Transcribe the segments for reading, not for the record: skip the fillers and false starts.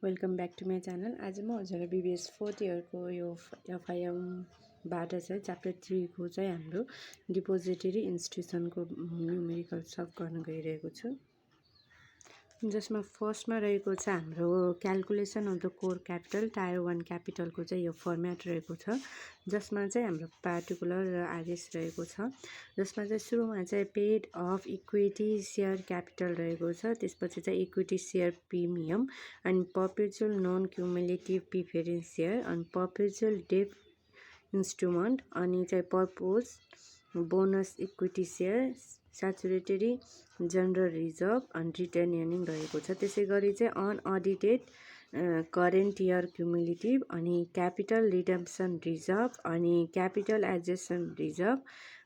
Welcome back to my channel. आज म हजुरलाई BBS फोर्थ इयरको यो FIMबाट चाहिँ च्याप्टर 3 को चाहिँ हाम्रो डिपोजिटरी इन्स्टिट्युसनको न्युमेरिकल सल्भ गर्न गइरहेको छु, जसमा फर्स्टमा रहेको छ हाम्रो calculation of the core capital tyre 1 क्यापिटलको चाहिँ यो फर्मेट रहेको छ, जसमा चाहिँ हाम्रो पार्टिकुलर र आरएस रहेको छ, जसमा चाहिँ सुरुमा चाहिँ paid of equity share capital रहेको छ, त्यसपछि चाहिँ इक्विटी सेयर प्रिमियम अनि perpetual non cumulative preference share अनि पर्पेचुअल डेट इन्स्ट्रुमेन्ट अनि चाहिँ purpose bonus equity share statutory general reserve अनि रिटर्न अर्निङ रहेको छ। त्यसै गरी चाहिँ अनअडिटेड करेन्ट इयर क्युमुलेटिभ अनि क्यापिटल रिडम्पसन रिजर्भ अनि क्यापिटल एडजस्टमेन्ट रिजर्भ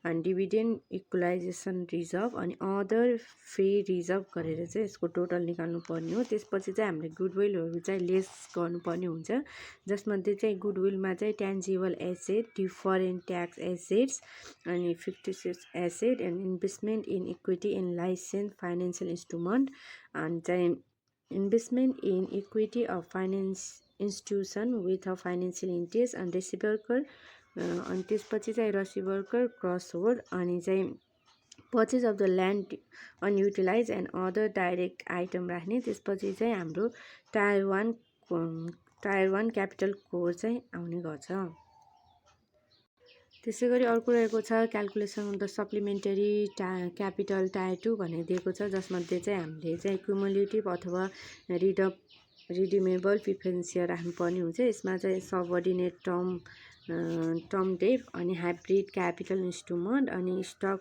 अनि डिभिडेन्ड इक्वलाइजेसन रिजर्भ अनि अदर फ्री रिजर्भ गरेर चाहिँ यसको टोटल निकाल्नु पर्ने हो। त्यसपछि चाहिँ हामीले गुडविलहरू चाहिँ लेस गर्नुपर्ने हुन्छ, जसमध्ये चाहिँ गुडविलमा चाहिँ tangible asset, different tax assets अनि fictitious asset and investment in equity in licence financial instrument अनि चाहिँ investment in equity of finance institution with a financial interest अनि रेसिभर्कर अनि त्यसपछि चाहिँ रेसिभर्कर क्रस होल्ड अनि चाहिँ purchase of the land unutilize and other direct item राख्ने। त्यसपछि चाहिँ हाम्रो टायर वान क्यापिटल कोर चाहिँ आउने गर्छ। त्यसै गरी अर्को रहेको छ calculation of the supplementary capital tier 2 भनेर दिएको छ, जसमध्ये चाहिँ हामीले चाहिँ क्युमुलेटिभ अथवा रिडिमेबल प्रिफरेन्स सेयर राख्नुपर्ने हुन्छ। यसमा चाहिँ सबअर्डिनेट टर्म डेट अनि हाइब्रिड क्यापिटल इन्स्ट्रुमेन्ट अनि स्टक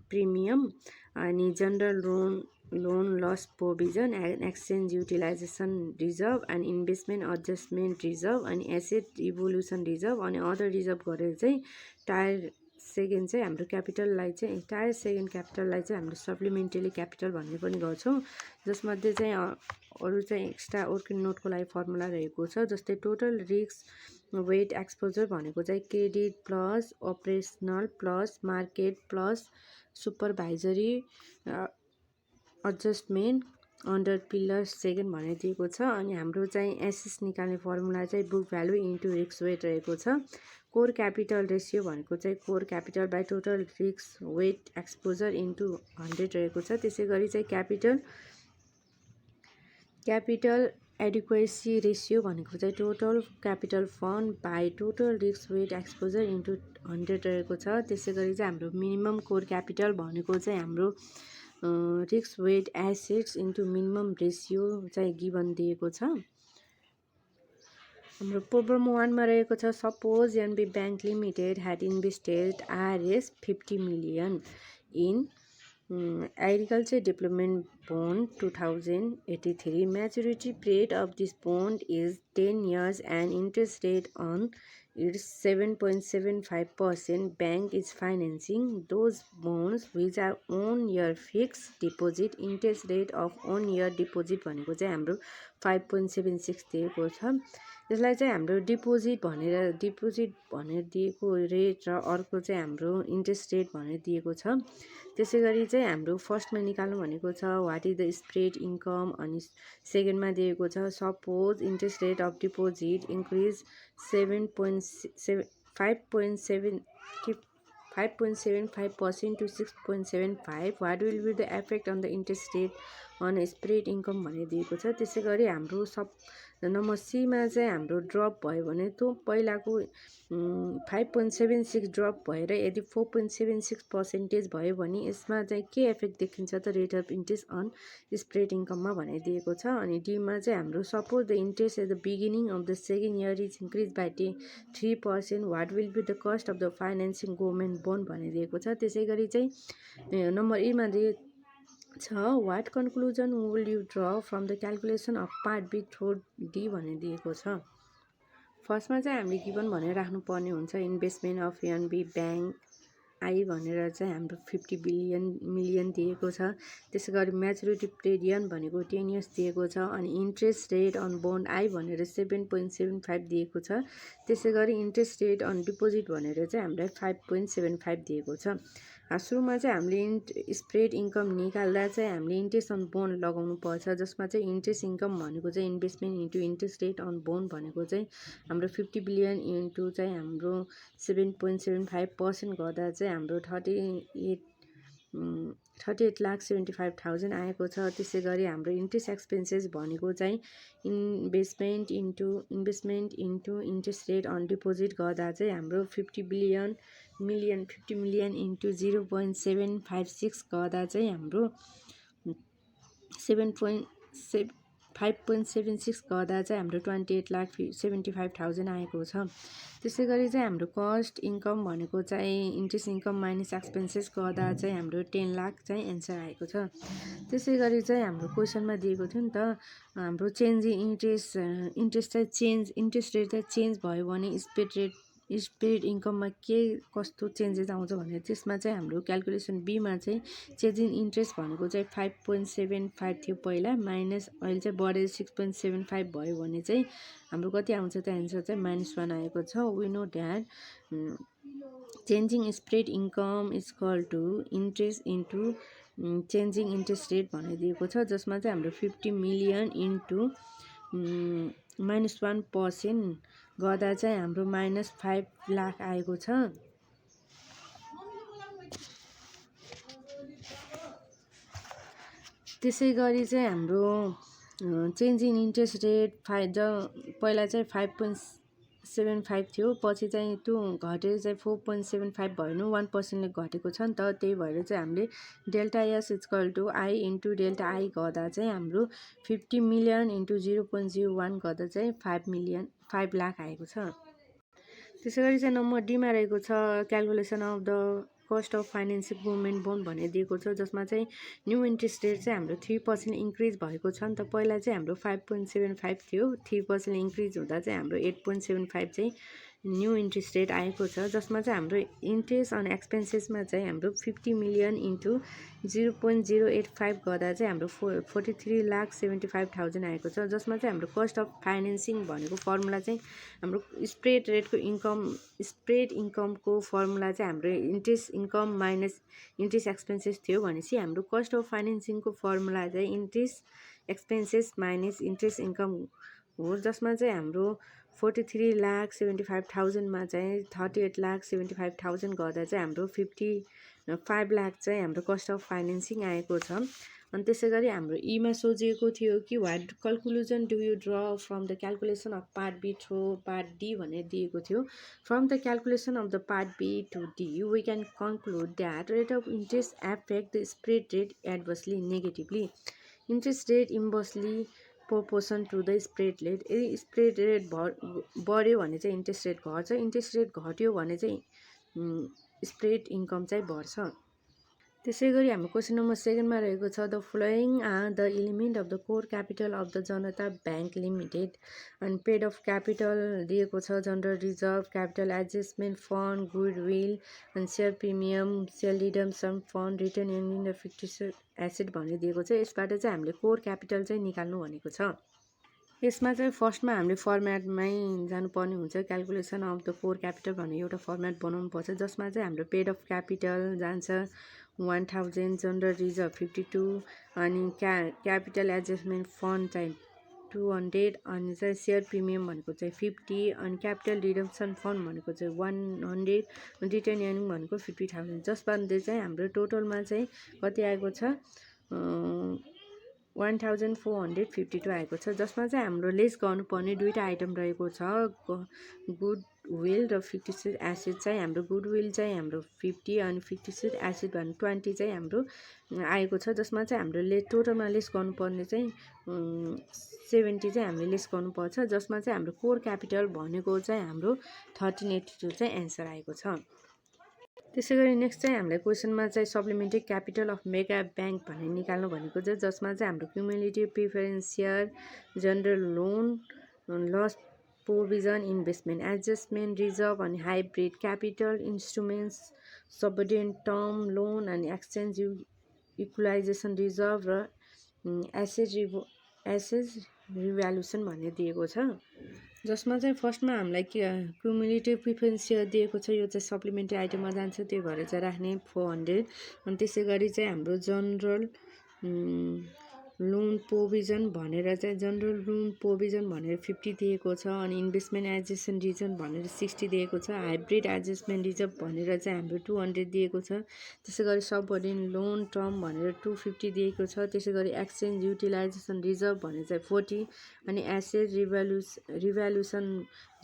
प्रिमियम अनि general loan loss provision and exchange utilisation reserve and investment adjustment reserve अनि एसेट इभोल्युसन रिजर्भ अनि अदर रिजर्भ गरेर चाहिँ टायर सेकेन्ड चाहिँ हाम्रो क्यापिटललाई चाहिँ टायर सेकेन्ड क्यापिटललाई चाहिँ हामीले सप्लिमेन्टरी क्यापिटल भन्ने पनि गर्छौँ, जसमध्ये चाहिँ अरू चाहिँ एक्स्ट्रा वर्किङ नोटको लागि फर्मुला रहेको छ, जस्तै टोटल रिस्क वेट एक्सपोजर भनेको चाहिँ credit plus operational plus market plus supervisory adjustment under pillar second भनेर दिएको छ। अनि हाम्रो चाहिँ एसएस निकाल्ने फर्मुला चाहिँ book value into risk weight रहेको छ। कोर क्यापिटल रेसियो भनेको चाहिँ core capital by total risk weight exposure into 100 रहेको छ। त्यसै गरी चाहिँ क्यापिटल एडिक्वेसी रेसियो भनेको चाहिँ total capital fund by total risk weight exposure into 100 रहेको छ। त्यसै गरी चाहिँ हाम्रो मिनिमम कोर क्यापिटल भनेको चाहिँ हाम्रो risk weight assets into minimum ratio चाहिँ गिभन दिएको छ। हाम्रो प्रब्लम 1 मा रहेको छ suppose NB bank limited had invested RS 50 million इन agriculture development bond 2083. Maturity period of this bond is 10 years and interest rate on its 7.75%. Bank is financing those bonds which are on year fixed deposit. Interest rate of on year deposit भनेको चाहिँ हाम्रो 5.76 दिएको छ। यसलाई चाहिँ हाम्रो deposit भनेर दिएको रेट र अर्को चाहिँ हाम्रो इन्ट्रेस्ट रेट भनेर दिएको छ। त्यसै गरी चाहिँ हाम्रो फर्स्टमा निकाल्नु भनेको छ what is the spread income अनि सेकेन्डमा दिएको छ suppose interest rate of deposit increase 5.75% to 6.75. What will be the effect on the interest rate on spread income भनेर दिएको छ। त्यसै गरी हाम्रो नम्बर सीमा चाहिँ हाम्रो ड्रप भयो भने त्यो पहिलाको 5.76 ड्रप भएर यदि 4.76% भयो भने यसमा चाहिँ के इफेक्ट देखिन्छ त rate of interest on spread इन्कममा भनेर दिएको छ। अनि डीमा चाहिँ हाम्रो suppose the interest at the beginning of the second year is increase by 3%. What will be the cost of the financing government bond भनेर दिएको छ। त्यसै गरी चाहिँ नम्बर ईमा what conclusion will you draw from the calculation of part B through D भनेर दिएको छ। फर्स्टमा चाहिँ हामीले गिभन भनेर राख्नुपर्ने हुन्छ investment of NB bank I भनेर चाहिँ हाम्रो 50 मिलियन दिएको छ। त्यसै गरी म्याचुरिटी पिरियड भनेको 10 years दिएको छ। अनि interest rate on bond I भनेर 7.75 दिएको छ। त्यसै गरी इन्ट्रेस्ट रेट अन डिपोजिट भनेर चाहिँ हामीलाई 5.75 दिएको छ। सुरुमा चाहिँ हामीले स्प्रेड इन्कम निकाल्दा चाहिँ हामीले इन्ट्रेस्ट अन बोन्ड लगाउनु पर्छ, जसमा चाहिँ इन्ट्रेस्ट इन्कम भनेको चाहिँ investment into interest rate on bond भनेको चाहिँ हाम्रो 50 बिलियन इन्टु चाहिँ हाम्रो 7.75% गर्दा चाहिँ हाम्रो 38,75,000 आएको छ। त्यसै गरी हाम्रो इन्ट्रेस्ट एक्सपेन्सेस भनेको चाहिँ investment into interest rate on deposit गर्दा चाहिँ हाम्रो 50 मिलियन इन्टु 0.756 गर्दा चाहिँ हाम्रो 5.76 गर्दा चाहिँ हाम्रो 28,75,000 आएको छ। त्यसै गरी चाहिँ हाम्रो कस्ट इन्कम भनेको चाहिँ इन्ट्रेस्ट इन्कम माइनस एक्सपेन्सेस गर्दा चाहिँ हाम्रो 10 लाख चाहिँ एन्सर आएको छ। त्यसै गरी चाहिँ हाम्रो क्वेसनमा दिएको थियो नि त, हाम्रो चेन्ज इन इन्ट्रेस्ट रेट चाहिँ चेन्ज भयो भने स्प्रेड इन्कममा के कस्तो चेन्जेस आउँछ भनेर त्यसमा चाहिँ हाम्रो क्यालकुलेसन बीमा चाहिँ चेन्ज इन इन्ट्रेस्ट भनेको चाहिँ 5.75 थियो पहिला, माइनस अहिले चाहिँ बढेर 6.75 भयो भने चाहिँ हाम्रो कति आउँछ त एन्सर चाहिँ -1 आएको छ। We know that changing spread income is equal to interest into changing interest rate भनिदिएको छ, जसमा चाहिँ हाम्रो 50 मिलियन इन्टु -1% गर्दा चाहिँ हाम्रो -5 लाख आएको छ। त्यसै गरी चाहिँ हाम्रो चेन्ज इन इन्ट्रेस्ट रेट पहिला चाहिँ 5.75 थियो, पछि चाहिँ त्यो घटेर चाहिँ 4.75 भयो नि, 1%ले घटेको छ नि त। त्यही भएर चाहिँ हामीले delta S equal to I into delta I गर्दा चाहिँ हाम्रो 50 मिलियन इन्टु 0.01 गर्दा चाहिँ 5 लाख आएको छ। त्यसै गरी चाहिँ नम्बर डीमा रहेको छ calculation of the cost of financing government bond भनेर दिएको छ, जसमा चाहिँ न्यू इन्ट्रेस्ट रेट चाहिँ हाम्रो 3% इन्क्रिज भएको छ नि त। पहिला चाहिँ हाम्रो 5.75 थियो, 3% इन्क्रिज हुँदा चाहिँ हाम्रो 8.75 चाहिँ न्यू इन्ट्रेस्ट रेट आएको छ, जसमा चाहिँ हाम्रो इन्ट्रेस्ट अन एक्सपेन्सेसमा चाहिँ हाम्रो 50 मिलियन इन्टु 0.085 गर्दा चाहिँ हाम्रो 43,75,000 आएको छ, जसमा चाहिँ हाम्रो कस्ट अफ फाइनेन्सिङ भनेको फर्मुला चाहिँ हाम्रो स्प्रेड इन्कमको फर्मुला चाहिँ हाम्रो interest income minus interest expenses थियो भनेपछि हाम्रो कस्ट अफ फाइनेन्सिङको फर्मुला चाहिँ interest expenses minus interest income हो, जसमा चाहिँ हाम्रो 43,75,000 मा चाहिँ 38,75,000 गर्दा चाहिँ हाम्रो 5 लाख चाहिँ हाम्रो कस्ट अफ फाइनेन्सिङ आएको छ। अनि त्यसै गरी हाम्रो ईमा सोधिएको थियो कि what conclusion do you draw from the calculation of part B through part D भनेर दिएको थियो। From the calculation of the part B to D we can conclude that rate of interest affect the spread rate adversely negatively. Interest rate inversely proportion to the spread rate. यदि spread rate बढ्यो भने चाहिँ interest rate घट्छ, interest rate घट्यो भने चाहिँ spread income चाहिँ बढ्छ। त्यसै गरी हाम्रो क्वेसन नम्बर 2मा रहेको छ the following are the element of the core capital of the Janata bank limited. अनि पेड अफ क्यापिटल दिएको छ general reserve, capital adjustment fund, goodwill अनि share premium, share redemption fund, return in the fixed asset भनेर दिएको छ। यसबाट चाहिँ हामीले कोर क्यापिटल चाहिँ निकाल्नु भनेको छ। यसमा चाहिँ फर्स्टमा हामीले फर्मेटमै जानुपर्ने हुन्छ। Calculation of the core capital भन्ने एउटा फर्मेट बनाउनु पर्छ, जसमा चाहिँ हाम्रो पेड अफ क्यापिटल जान्छ 1000, जनरल रिजर्भ 52 अनि क्यापिटल एडजस्टमेन्ट फन्ड चाहिँ 200 अनि चाहिँ सेयर प्रिमियम भनेको चाहिँ 50 अनि क्यापिटल रिडम्सन फन्ड भनेको चाहिँ 100 अनि रिटर्न अर्निङ भनेको 50,000, जसबाट चाहिँ हाम्रो टोटलमा चाहिँ कति आएको छ 1452 आएको छ, जसमा चाहिँ हाम्रो लेस गर्नुपर्ने दुईवटा आइटम रहेको छ, गुडविल र फिक्स्ड एसेट। चाहिँ हाम्रो गुडविल चाहिँ हाम्रो 50 अनि फिक्स्ड एसेट भने 20 चाहिँ हाम्रो आएको छ, जसमा चाहिँ हाम्रो टोटलमा लेस गर्नुपर्ने चाहिँ 70 चाहिँ हामीले लेस गर्नुपर्छ, जसमा चाहिँ हाम्रो कोर क्यापिटल भनेको चाहिँ हाम्रो 1382 चाहिँ एन्सर आएको छ। त्यसै गरी नेक्स्ट चाहिँ हामीलाई क्वेसनमा चाहिँ supplementary capital of Mega bank भनेर निकाल्नु भनेको छ, जसमा चाहिँ हाम्रो cumulative preference share, general loan, loss provision, investment adjustment reserve अनि hybrid capital instruments, subordinate term loan अनि एक्सचेन्ज इक्वलाइजेसन रिजर्भ र एसेट रिभ्यालुसन भन्ने दिएको छ, जसमा चाहिँ फर्स्टमा हामीलाई क्युमुलेटिभ प्रिफरेन्स सेयर दिएको छ। यो चाहिँ सप्लिमेन्ट्री आइटममा जान्छ, त्यो भएर चाहिँ राख्ने 400। अनि त्यसै गरी चाहिँ हाम्रो जनरल लोन प्रोभिजन भनेर चाहिँ जनरल लोन प्रोभिजन भनेर 50 दिएको छ। अनि इन्भेस्टमेन्ट एडजस्टमेन्ट रिजर्भ भनेर 60 दिएको छ। हाइब्रिड एडजस्टमेन्ट रिजर्भ भनेर चाहिँ हाम्रो 200 दिएको छ। त्यसै गरी सबअर्डिन लोन टर्म भनेर 250 दिएको छ। त्यसै गरी एक्सचेन्ज युटिलाइजेसन रिजर्भ भनेर चाहिँ 40, अनि एसेट रिभ्यालुसन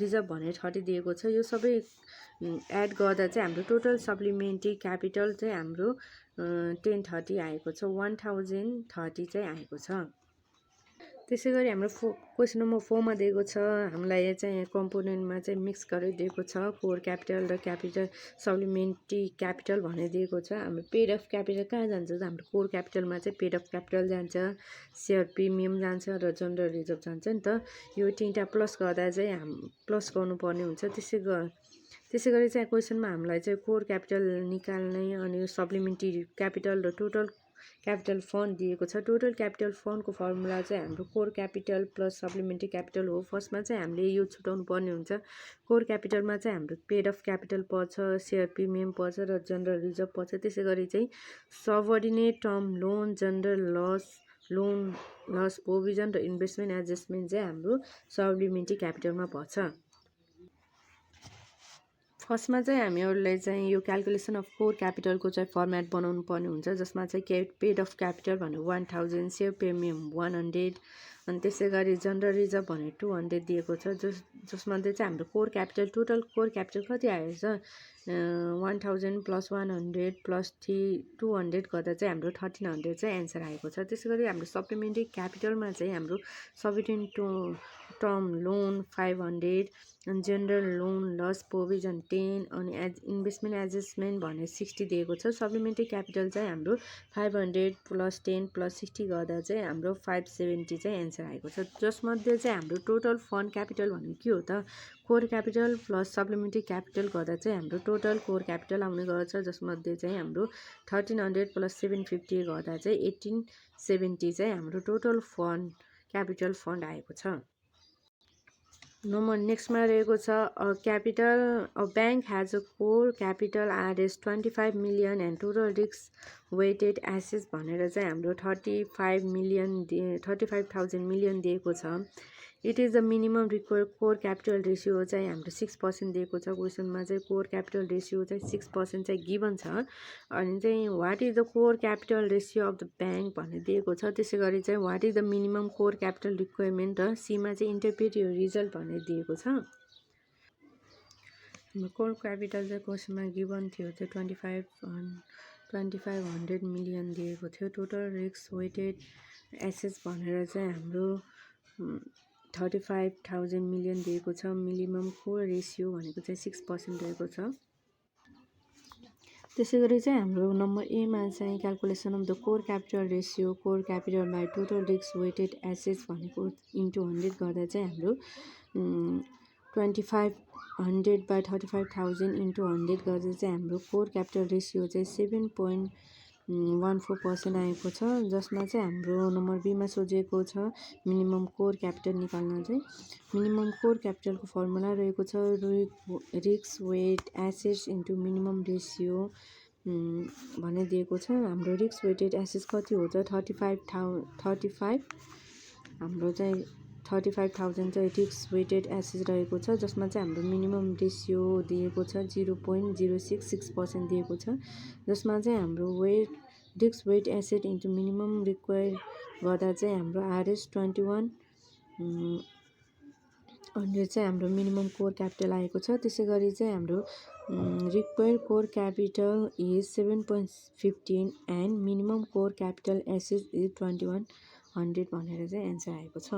रिजर्भ भनेर 30 दिएको छ। यो सबै एड गर्दा चाहिँ हाम्रो टोटल सप्लिमेन्ट्री क्यापिटल चाहिँ हाम्रो 1030 आएको छ, 1030 चाहिँ आएको छ। त्यसै गरी हाम्रो क्वेसन नम्बर 4 मा दिएको छ, हामीलाई चाहिँ कम्पोनेन्टमा चाहिँ मिक्स गरेर दिएको छ कोर क्यापिटल र क्यापिटल सप्लिमेन्ट्री क्यापिटल भनेर दिएको छ। हाम्रो पेड अफ क्यापिटल कहाँ जान्छ त हाम्रो कोर क्यापिटलमा चाहिँ पेड अफ क्यापिटल जान्छ, सेयर प्रिमियम जान्छ र जनरल रिजर्भ जान्छ नि त। यो तिनवटा प्लस गर्दा चाहिँ प्लस गर्नुपर्ने हुन्छ। त्यसै गरी चाहिँ क्वेसनमा हामीलाई चाहिँ कोर क्यापिटल निकाल्ने अनि सप्लिमेन्ट्री क्यापिटल र टोटल क्यापिटल फन्ड दिएको छ। टोटल क्यापिटल फन्डको फर्मुला चाहिँ हाम्रो core capital plus supplementary capital हो। फर्स्टमा चाहिँ हामीले यो छुटाउनु पर्ने हुन्छ। कोर क्यापिटलमा चाहिँ हाम्रो पेड अफ क्यापिटल पर्छ, सेयर प्रिमियम पर्छ र जनरल रिजर्भ पर्छ। त्यसै गरी चाहिँ subordinate term loan, general loan loss provision र इन्भेस्टमेन्ट एडजस्टमेन्ट चाहिँ हाम्रो सप्लिमेन्ट्री क्यापिटलमा पर्छ। फर्स्टमा चाहिँ हामीहरूलाई चाहिँ यो क्यालकुलेसन अफ कोर क्यापिटलको चाहिँ फर्मेट बनाउनु पर्ने हुन्छ, जसमा चाहिँ पेड अफ क्यापिटल भनेर 1000, सेयर प्रिमियम 100, अनि त्यसै गरी जनरल रिजर्भ भनेर 200 दिएको छ। जसमध्ये चाहिँ हाम्रो core capital total core capital कति आएछ 1000 प्लस 100 प्लस 200 गर्दा चाहिँ हाम्रो 1300 चाहिँ एन्सर आएको छ। त्यसै गरी हाम्रो सप्लिमेन्ट्री क्यापिटलमा चाहिँ हाम्रो सबअर्डिन टर्म लोन 500, अनि जनरल लोन लस प्रोभिजन 10, अनि इन्भेस्टमेन्ट एडजस्टमेन्ट भनेर 60 दिएको छ। सप्लिमेन्ट्री क्यापिटल चाहिँ हाम्रो 500 प्लस 10 प्लस 60 गर्दा चाहिँ हाम्रो 570 चाहिँ एन्सर आएको छ। जसमध्ये चाहिँ हाम्रो टोटल फन्ड क्यापिटल भनेको के हो त core capital plus supplementary capital गर्दा चाहिँ हाम्रो टोटल कोर क्यापिटल आउने गर्छ, जसमध्ये चाहिँ हाम्रो 1300 प्लस 750 गर्दा चाहिँ 1870 चाहिँ हाम्रो टोटल फन्ड क्यापिटल फन्ड आएको छ। नम्बर नेक्स्टमा रहेको छ a bank has a core capital RS 25 million and total risk weighted assets भनेर चाहिँ हाम्रो 35,000 मिलियन दिएको छ। It is the minimum required core capital ratio चाहिँ हाम्रो 6% दिएको छ। क्वेसनमा चाहिँ कोर क्यापिटल रेसियो चाहिँ 6% चाहिँ गिभन छ। अनि चाहिँ what is the core capital ratio of the bank भनेर दिएको छ। त्यसै गरी चाहिँ what is the minimum core capital requirement र सीमा चाहिँ इन्टरप्रेट यो रिजल्ट भनेर दिएको छ। कोर क्यापिटल चाहिँ क्वेसनमा गिभन थियो चाहिँ 2500 मिलियन दिएको थियो। टोटल रिस्क वेटेड एसेट्स भनेर चाहिँ हाम्रो 35,000 मिलियन दिएको छ। मिनिमम कोर रेसियो भनेको चाहिँ 6% रहेको छ। त्यसै गरी चाहिँ हाम्रो नम्बर एमा चाहिँ calculation of the core capital ratio core capital by total risk weighted assets भनेको इन्टु 100 गर्दा चाहिँ हाम्रो 2500 बाई 35,000 इन्टु 100 गर्दा चाहिँ हाम्रो कोर क्यापिटल रेसियो चाहिँ 7.14% आएको छ। जसमा चाहिँ हाम्रो नम्बर बीमा सोझेको छ मिनिमम कोर क्यापिटल निकाल्न चाहिँ। मिनिमम कोर क्यापिटलको फर्मुला रहेको छ risk weight assets into minimum ratio भन्ने दिएको छ। हाम्रो रिस्क वेटेड एसेट्स कति हो त 35 हाम्रो चाहिँ 35,000 चाहिँ रिस्क वेटेड एसेट्स रहेको छ। जसमा चाहिँ हाम्रो मिनिमम रेसियो दिएको छ 0.066% दिएको छ। जसमा चाहिँ हाम्रो risk weight asset into minimum require गर्दा चाहिँ हाम्रो आरएस 2100 चाहिँ हाम्रो मिनिमम कोर क्यापिटल आएको छ। त्यसै गरी चाहिँ हाम्रो require core capital is 7.15 and minimum core capital asset is 2100 भनेर चाहिँ एन्सर आएको छ।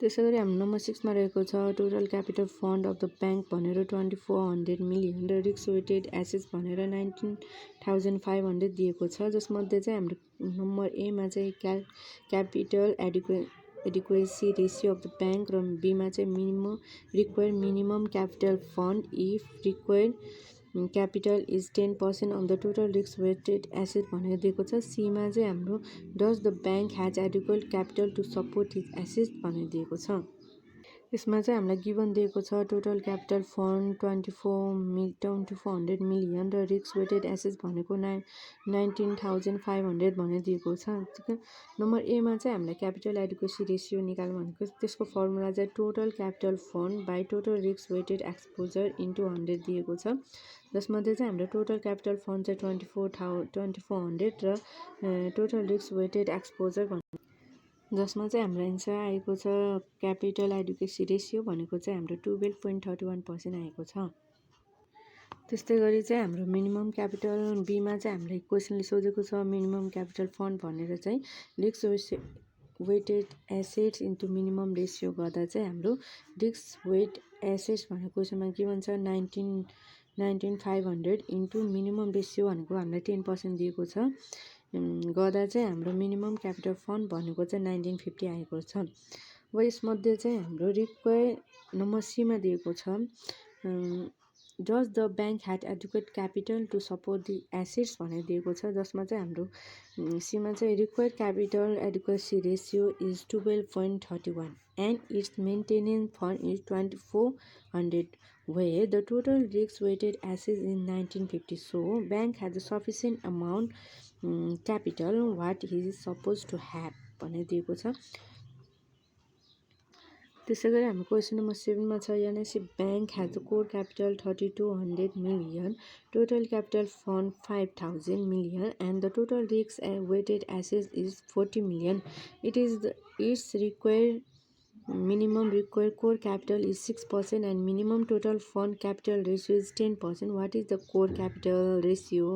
त्यसै गरी हाम्रो नम्बर 6 मा रहेको छ total capital fund of the bank भनेर 2400 मिलियन र रिस्क वेटेड एसेट्स भनेर 19,500 दिएको छ। जसमध्ये चाहिँ हाम्रो नम्बर एमा चाहिँ capital adequacy ratio of the bank र बीमा चाहिँ minimum capital fund if required capital is 10% of the total risk weighted asset भनेर दिएको छ। सीमा चाहिँ हाम्रो does the bank has adequate capital to support is asset भनेर दिएको छ। यसमा चाहिँ हामीलाई गिभन दिएको छ टोटल क्यापिटल फन्ड 2400 मिलियन र रिस्क वेटेड एसेट्स भनेको 19,500 भनेर दिएको छ। नम्बर एमा चाहिँ हामीलाई क्यापिटल एडुक्वेसी रेसियो निकाल्नु भनेको त्यसको फर्मुला चाहिँ total capital fund by total risk weighted exposure into 100 दिएको छ, जसमध्ये चाहिँ हाम्रो टोटल क्यापिटल फन्ड चाहिँ 2400 र टोटल रिस्क वेटेड एक्सपोजर जसमा चाहिँ हाम्रो एन्सर आएको छ क्यापिटल एडुकेसी रेसियो भनेको चाहिँ हाम्रो 12.31% आएको छ। त्यस्तै गरी चाहिँ हाम्रो मिनिमम क्यापिटल बीमा चाहिँ हामीलाई क्वेसनले सोधेको छ मिनिमम क्यापिटल फन्ड भनेर चाहिँ risk weighted assets into minimum ratio गर्दा चाहिँ हाम्रो रिस्क वेट एसेट्स भनेर क्वेसनमा के भन्छ 19,500 इन्टु मिनिमम रेसियो भनेको हामीलाई 10% दिएको छ गर्दा चाहिँ हाम्रो मिनिमम क्यापिटल फन्ड भनेको चाहिँ 1950 आएको छ। अब यसमध्ये चाहिँ हाम्रो रिक्वायर नम्बर सीमा दिएको छ does the bank had adequate capital to support the assets भनेर दिएको छ, जसमा चाहिँ हाम्रो सीमा चाहिँ required capital adequacy ratio is 12.31 and its maintenance fund is 2400 where the total risk weighted assets in 1950. So bank has a sufficient amount capital what he is supposed to have भनेर दिएको छ। त्यसै गरी हाम्रो क्वेसन नम्बर 7 मा छ NSC bank has a core capital 3200 million, total capital fund 5000 million and the total risk weighted assets is 40 million. Its required minimum required core capital is 6% and minimum total fund capital ratio is 10%. What is the core capital ratio?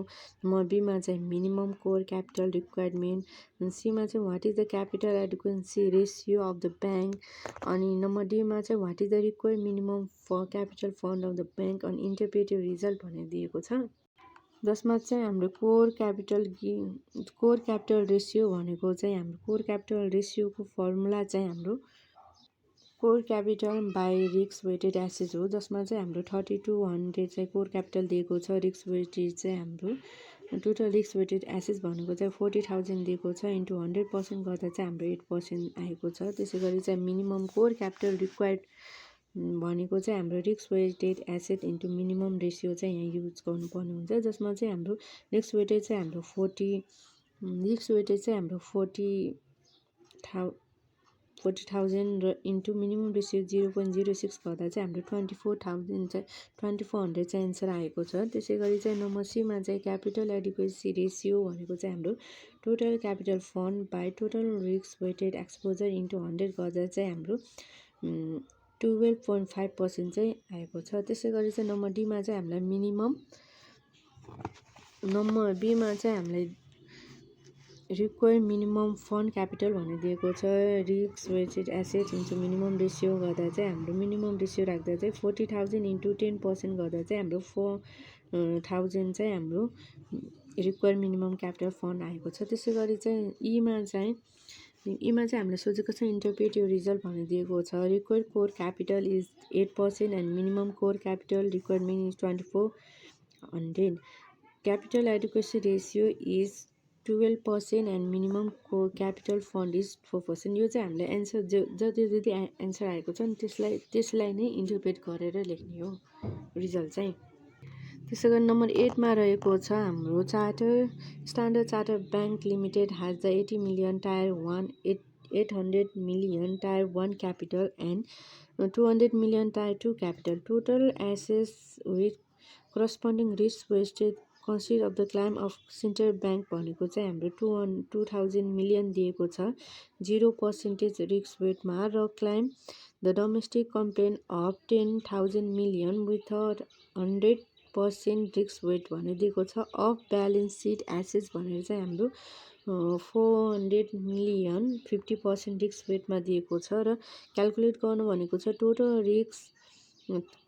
Number B मा चाहिँ minimum core capital requirement, and C मा चाहिँ what is the capital adequacy ratio of the bank, अनि number D मा चाहिँ what is the required minimum for capital fund of the bank on interpretive result भनेर दिएको छ, जसमा चाहिँ हाम्रो कोर क्यापिटल रेसियो भनेको चाहिँ हाम्रो कोर क्यापिटल रेसियोको फर्मुला चाहिँ हाम्रो core capital by risk weighted assets हो, जसमा चाहिँ हाम्रो 3200 चाहिँ कोर क्यापिटल दिएको छ, रिस्क वेटेड चाहिँ हाम्रो टोटल रिस्क वेटेड एसेट्स भनेको चाहिँ 40,000 दिएको छ इन्टु 100% गर्दा चाहिँ हाम्रो 8% आएको छ। त्यसै गरी चाहिँ मिनिमम कोर क्यापिटल रिक्वायर्ड भनेको चाहिँ हाम्रो risk weighted asset into minimum ratio चाहिँ यहाँ युज गर्नुपर्ने हुन्छ, जसमा चाहिँ हाम्रो रिस्क वेटेड चाहिँ हाम्रो 40,000 र इन्टु मिनिमम रेसियो 0.06 गर्दा चाहिँ हाम्रो 2400 चाहिँ एन्सर आएको छ। त्यसै गरी चाहिँ नम्बर सीमा चाहिँ क्यापिटल एडुक्वेसी रेसियो भनेको चाहिँ हाम्रो total capital fund by total risk weighted exposure into 100 गर्दा चाहिँ हाम्रो 12.5% चाहिँ आएको छ। त्यसै गरी चाहिँ नम्बर डीमा चाहिँ हामीलाई नम्बर बीमा चाहिँ हामीलाई रिक्वायर्ड मिनिमम फन्ड क्यापिटल भनेर दिएको छ, risk weighted assets into minimum ratio गर्दा चाहिँ हाम्रो मिनिमम रेसियो राख्दा चाहिँ 40,000 इन्टु 10% गर्दा चाहिँ हाम्रो 4,000 चाहिँ हाम्रो रिक्वायर्ड मिनिमम क्यापिटल फन्ड आएको छ। त्यसै गरी चाहिँ ईमा चाहिँ हामीलाई सोधेको छ इन्टरप्रेटिभ रिजल्ट भनेर दिएको छ, required core capital is 8% and minimum core capital requirement is 2400, capital adequacy ratio is 12% and minimum core capital fund is 4%। यो चाहिँ हामीलाई एन्सर जति एन्सर आएको छ नि त्यसलाई नै इन्टरप्रेट गरेर लेख्ने हो रिजल्ट चाहिँ। त्यसै गरी नम्बर 8 मा रहेको छ हाम्रो standard charter bank limited has the 80 million tier 1 800 million tier 1 capital and 200 million tier 2 capital, total assets with corresponding risk weighted considered of the claim of central bank भनेको चाहिँ हाम्रो 2000 मिलियन दिएको छ 0% रिस्क वेटमा, र claim the domestic complain of 10,000 million with 100% risk weight भनेर दिएको छ, अफ ब्यालेन्स सिट एसेट्स भनेर चाहिँ हाम्रो 400 मिलियन 50% रिस्क वेटमा दिएको छ, र क्यालकुलेट गर्नु भनेको छ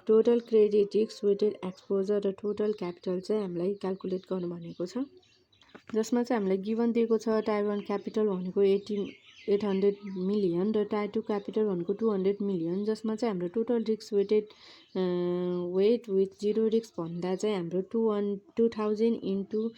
total credit risk weighted exposure र टोटल क्यापिटल चाहिँ हामीलाई क्यालकुलेट गर्नु भनेको छ, जसमा चाहिँ हामीलाई गिभन दिएको छ टायर 1 क्यापिटल भनेको 800 मिलियन र टायर 2 क्यापिटल भनेको 200 मिलियन, जसमा चाहिँ हाम्रो total risk weighted weight with zero risk भन्दा चाहिँ हाम्रो 2000 इन्टु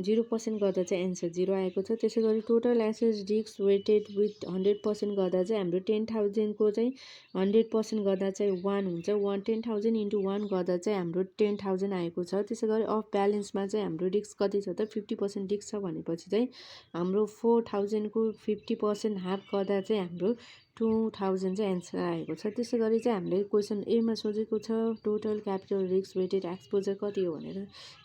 0% गर्दा चाहिँ एन्सर 0 आएको छ। त्यसै गरी total assets risk weighted with 100% गर्दा चाहिँ हाम्रो 10,000 को चाहिँ 100% गर्दा चाहिँ 1 हुन्छ। 10,000 इन्टु 1 गर्दा चाहिँ हाम्रो 10,000 आएको छ। त्यसै गरी अफ ब्यालेन्समा चाहिँ हाम्रो रिस्क कति छ त 50% रिस्क छ भनेपछि चाहिँ हाम्रो 4,000 को 50% हाफ गर्दा चाहिँ हाम्रो 2,000 चाहिँ एन्सर आएको छ। त्यसै गरी चाहिँ हामीले क्वेसन एमा सोधेको छ total capital risk weighted exposure कति हो भनेर।